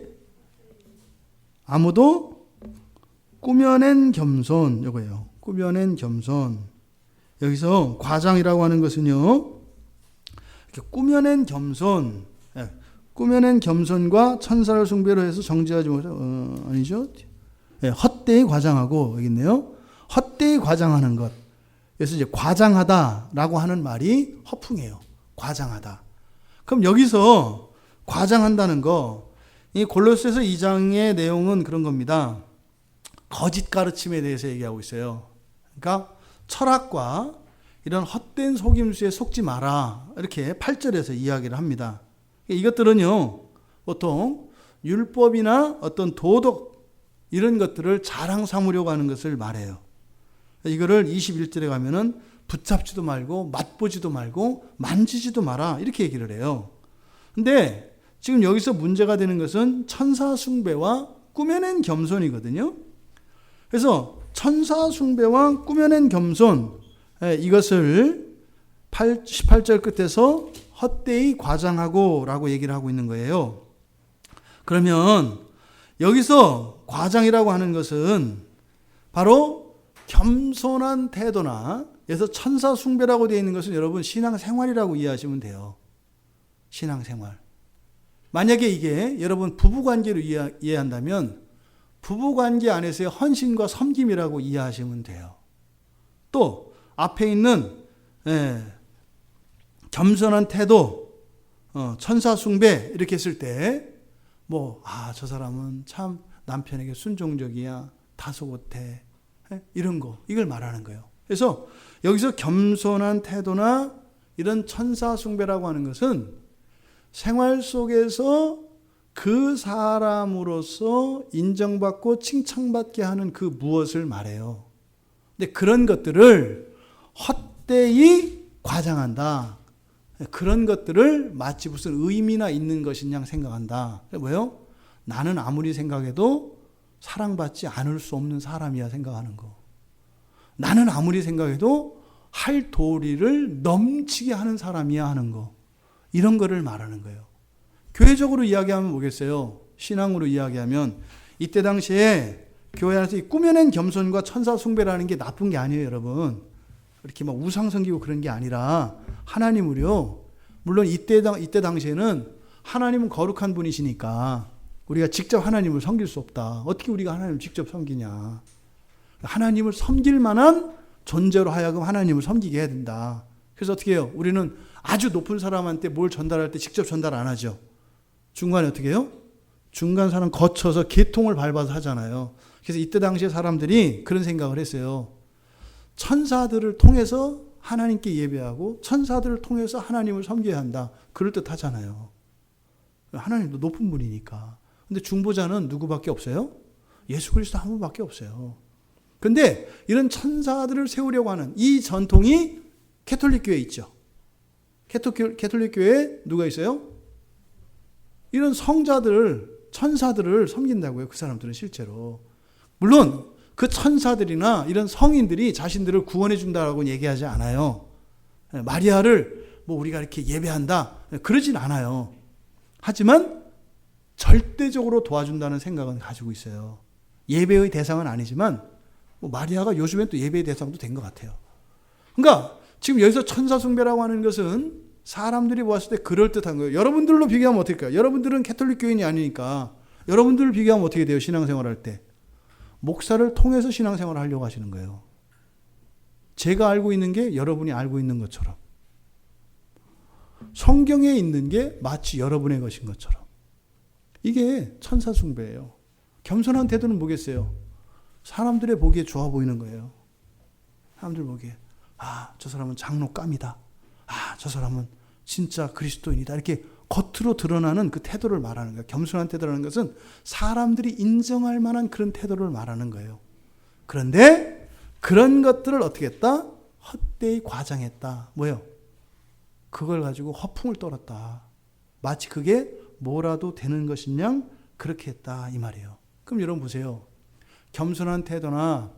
아무도 꾸며낸 겸손, 이거예요. 꾸며낸 겸손. 여기서 과장이라고 하는 것은요, 꾸며낸 겸손, 꾸며낸 겸손과 천사를 숭배로 해서 정죄하지 못하고, 아니죠? 헛되이 과장하고, 여기 있네요. 헛되이 과장하는 것. 그래서 이제 과장하다라고 하는 말이 허풍이에요. 과장하다. 그럼 여기서 과장한다는 거, 이 골로새서 2장의 내용은 그런 겁니다. 거짓 가르침에 대해서 얘기하고 있어요. 그러니까 철학과 이런 헛된 속임수에 속지 마라. 이렇게 8절에서 이야기를 합니다. 이것들은요, 보통 율법이나 어떤 도덕 이런 것들을 자랑 삼으려고 하는 것을 말해요. 이거를 21절에 가면은 붙잡지도 말고 맛보지도 말고 만지지도 마라. 이렇게 얘기를 해요. 근데 지금 여기서 문제가 되는 것은 천사 숭배와 꾸며낸 겸손이거든요. 그래서 천사 숭배와 꾸며낸 겸손, 이것을 18절 끝에서 헛되이 과장하고 라고 얘기를 하고 있는 거예요. 그러면 여기서 과장이라고 하는 것은 바로 겸손한 태도나, 그래서 천사 숭배라고 되어 있는 것은 여러분 신앙생활이라고 이해하시면 돼요. 신앙생활. 만약에 이게 여러분 부부관계로 이해한다면 부부관계 안에서의 헌신과 섬김이라고 이해하시면 돼요. 또 앞에 있는 겸손한 태도, 천사 숭배 이렇게 했을 때 저 사람은 참 남편에게 순종적이야, 다소곳해, 이런 거, 이걸 말하는 거예요. 그래서 여기서 겸손한 태도나 이런 천사 숭배라고 하는 것은 생활 속에서 그 사람으로서 인정받고 칭찬받게 하는 그 무엇을 말해요. 근데 그런 것들을 헛되이 과장한다. 그런 것들을 마치 무슨 의미나 있는 것인 양 생각한다. 왜요? 나는 아무리 생각해도 사랑받지 않을 수 없는 사람이야 생각하는 거. 나는 아무리 생각해도 할 도리를 넘치게 하는 사람이야 하는 거. 이런 거를 말하는 거예요. 교회적으로 이야기하면 뭐겠어요? 신앙으로 이야기하면 이때 당시에 교회 안에서 이 꾸며낸 겸손과 천사 숭배라는 게 나쁜 게 아니에요, 여러분. 이렇게 막 우상 섬기고 그런 게 아니라 하나님을요. 물론 이때 당시에는 하나님은 거룩한 분이시니까 우리가 직접 하나님을 섬길 수 없다. 어떻게 우리가 하나님을 직접 섬기냐? 하나님을 섬길 만한 존재로 하여금 하나님을 섬기게 해야 된다. 그래서 어떻게 해요? 우리는 아주 높은 사람한테 뭘 전달할 때 직접 전달 안 하죠. 중간에 어떻게 해요? 중간 사람 거쳐서 계통을 밟아서 하잖아요. 그래서 이때 당시에 사람들이 그런 생각을 했어요. 천사들을 통해서 하나님께 예배하고 천사들을 통해서 하나님을 섬겨야 한다. 그럴듯하잖아요. 하나님도 높은 분이니까. 근데 중보자는 누구밖에 없어요? 예수 그리스도 한 분밖에 없어요. 근데 이런 천사들을 세우려고 하는 이 전통이 캐톨릭 교회에 있죠. 캐톨릭 교회에 누가 있어요? 이런 성자들, 천사들을 섬긴다고요. 그 사람들은 실제로. 물론 그 천사들이나 이런 성인들이 자신들을 구원해 준다라고 얘기하지 않아요. 마리아를 우리가 이렇게 예배한다. 그러진 않아요. 하지만 절대적으로 도와준다는 생각은 가지고 있어요. 예배의 대상은 아니지만 마리아가 요즘엔 또 예배의 대상도 된 것 같아요. 그러니까 지금 여기서 천사 숭배라고 하는 것은 사람들이 보았을 때 그럴듯한 거예요. 여러분들로 비교하면 어떻게 할까요? 여러분들은 캐톨릭 교인이 아니니까 여러분들을 비교하면 어떻게 돼요? 신앙생활 할 때. 목사를 통해서 신앙생활을 하려고 하시는 거예요. 제가 알고 있는 게 여러분이 알고 있는 것처럼. 성경에 있는 게 마치 여러분의 것인 것처럼. 이게 천사 숭배예요. 겸손한 태도는 뭐겠어요? 사람들의 보기에 좋아 보이는 거예요. 사람들 보기에 저 사람은 장로감이다. 저 사람은 진짜 그리스도인이다. 이렇게 겉으로 드러나는 그 태도를 말하는 거예요. 겸손한 태도라는 것은 사람들이 인정할 만한 그런 태도를 말하는 거예요. 그런데 그런 것들을 어떻게 했다? 헛되이 과장했다. 뭐예요? 그걸 가지고 허풍을 떨었다. 마치 그게 뭐라도 되는 것인 양 그렇게 했다 이 말이에요. 그럼 여러분 보세요. 겸손한 태도나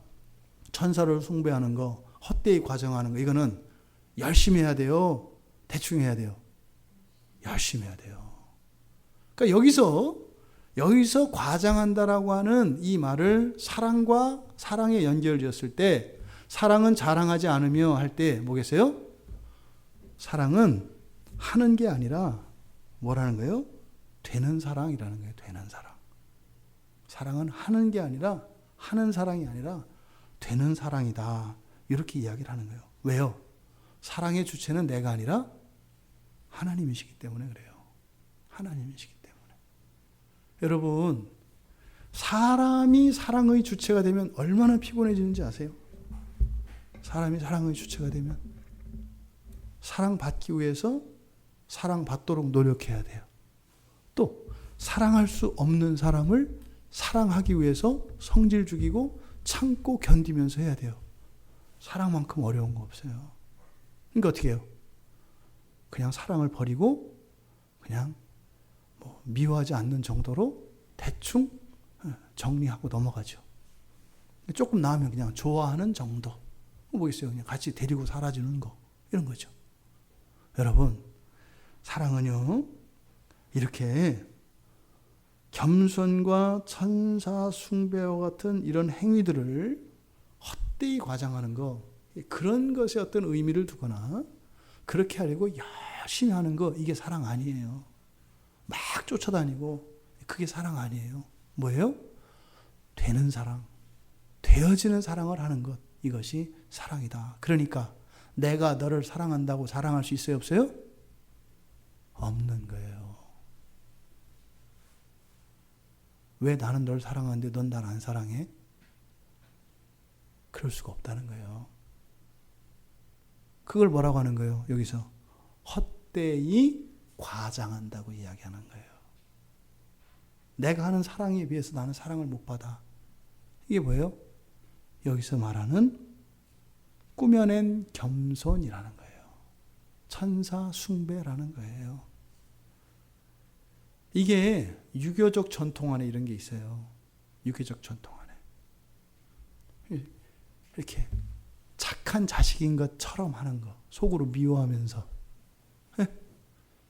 천사를 숭배하는 거, 헛되이 과장하는 거, 이거는 열심히 해야 돼요? 대충 해야 돼요? 열심히 해야 돼요. 그러니까 여기서 과장한다라고 하는 이 말을 사랑과 사랑에 연결지었을 때, 사랑은 자랑하지 않으며 할 때 뭐겠어요? 사랑은 하는 게 아니라 뭐라는 거예요? 되는 사랑이라는 거예요. 되는 사랑. 사랑은 하는 게 아니라, 하는 사랑이 아니라 되는 사랑이다. 이렇게 이야기를 하는 거예요. 왜요? 사랑의 주체는 내가 아니라 하나님이시기 때문에 그래요. 하나님이시기 때문에. 여러분, 사람이 사랑의 주체가 되면 얼마나 피곤해지는지 아세요? 사람이 사랑의 주체가 되면 사랑받기 위해서 사랑받도록 노력해야 돼요. 또 사랑할 수 없는 사람을 사랑하기 위해서 성질 죽이고 참고 견디면서 해야 돼요. 사랑만큼 어려운 거 없어요. 그러니까 어떻게 해요? 그냥 사랑을 버리고 그냥 미워하지 않는 정도로 대충 정리하고 넘어가죠. 조금 나으면 그냥 좋아하는 정도. 뭐 있어요? 그냥 같이 데리고 살아주는 거. 이런 거죠. 여러분, 사랑은요, 이렇게 겸손과 천사 숭배와 같은 이런 행위들을 헛되이 과장하는 거, 그런 것에 어떤 의미를 두거나 그렇게 하려고 열심히 하는 거 이게 사랑 아니에요. 막 쫓아다니고 그게 사랑 아니에요. 뭐예요? 되는 사랑, 되어지는 사랑을 하는 것, 이것이 사랑이다. 그러니까 내가 너를 사랑한다고 자랑할 수 있어요, 없어요? 없는 거예요. 왜 나는 널 사랑하는데 넌 날 안 사랑해? 그럴 수가 없다는 거예요. 그걸 뭐라고 하는 거예요? 여기서 헛되이 과장한다고 이야기하는 거예요. 내가 하는 사랑에 비해서 나는 사랑을 못 받아. 이게 뭐예요? 여기서 말하는 꾸며낸 겸손이라는 거예요. 천사 숭배라는 거예요. 이게 유교적 전통 안에 이런 게 있어요. 유교적 전통 안에. 이렇게 착한 자식인 것처럼 하는 거. 속으로 미워하면서.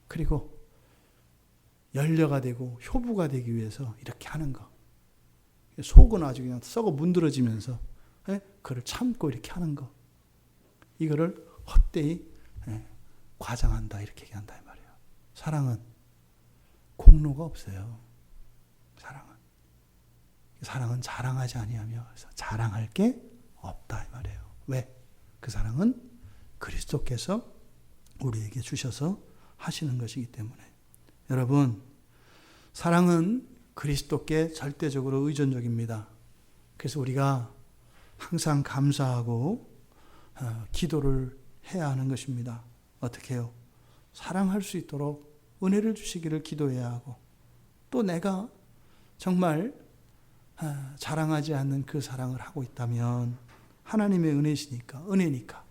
그리고 연려가 되고 효부가 되기 위해서 이렇게 하는 거. 속은 아주 그냥 썩어 문드러지면서 그걸 참고 이렇게 하는 거. 이거를 헛되이 과장한다 이렇게 얘기한다 이 말이에요. 사랑은 공로가 없어요. 사랑은 자랑하지 아니하며 자랑할 게 없다 이 말이에요. 왜? 그 사랑은 그리스도께서 우리에게 주셔서 하시는 것이기 때문에. 여러분, 사랑은 그리스도께 절대적으로 의존적입니다. 그래서 우리가 항상 감사하고 기도를 해야 하는 것입니다. 어떻게 해요? 사랑할 수 있도록 은혜를 주시기를 기도해야 하고, 또 내가 정말 자랑하지 않는 그 사랑을 하고 있다면 하나님의 은혜니까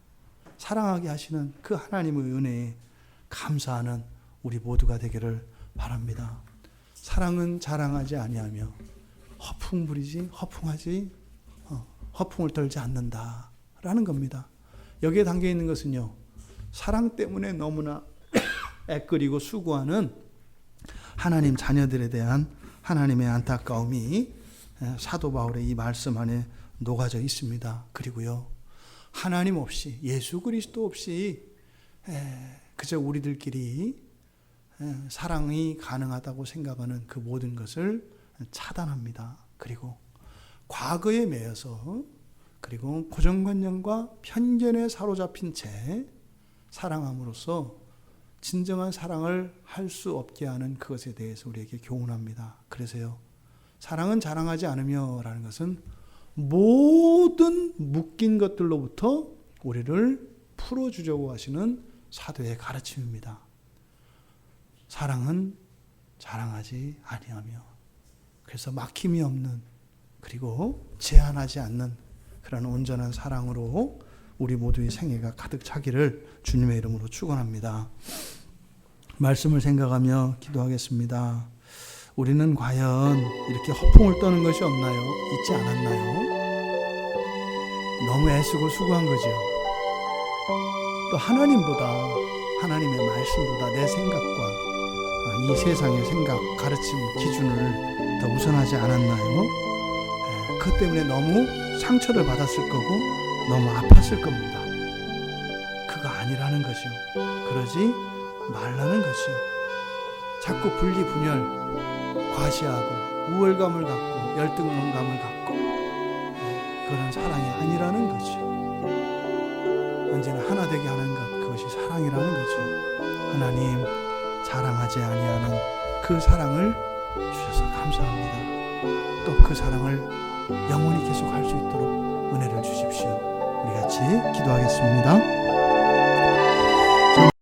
사랑하게 하시는 그 하나님의 은혜에 감사하는 우리 모두가 되기를 바랍니다. 사랑은 자랑하지 아니하며 허풍을 떨지 않는다라는 겁니다. 여기에 담겨 있는 것은요, 사랑 때문에 너무나 애끓이고 수고하는 하나님 자녀들에 대한 하나님의 안타까움이 사도 바울의 이 말씀 안에 녹아져 있습니다. 그리고요, 하나님 없이, 예수 그리스도 없이 그저 우리들끼리 사랑이 가능하다고 생각하는 그 모든 것을 차단합니다. 그리고 과거에 매여서, 그리고 고정관념과 편견에 사로잡힌 채 사랑함으로써 진정한 사랑을 할 수 없게 하는 그것에 대해서 우리에게 교훈합니다. 그래서요, 사랑은 자랑하지 않으며 라는 것은 모든 묶인 것들로부터 우리를 풀어주려고 하시는 사도의 가르침입니다. 사랑은 자랑하지 아니하며, 그래서 막힘이 없는, 그리고 제한하지 않는 그런 온전한 사랑으로 우리 모두의 생애가 가득 차기를 주님의 이름으로 축원합니다. 말씀을 생각하며 기도하겠습니다. 우리는 과연 이렇게 허풍을 떠는 것이 없나요? 있지 않았나요? 너무 애쓰고 수고한 거죠. 또 하나님의 말씀보다 내 생각과 이 세상의 생각, 가르침, 기준을 더 우선하지 않았나요? 그것 때문에 너무 상처를 받았을 거고 너무 아팠을 겁니다. 그거 아니라는 것이요. 그러지 말라는 것이요. 자꾸 분리분열, 과시하고 우월감을 갖고 열등감을 갖고 그런 사랑이 아니라는 거죠. 언제나 하나 되게 하는 것, 그것이 사랑이라는 거죠. 하나님, 자랑하지 아니하는 그 사랑을 주셔서 감사합니다. 또 그 사랑을 영원히 계속할 수 있도록 은혜를 주십시오. 우리 같이 기도하겠습니다.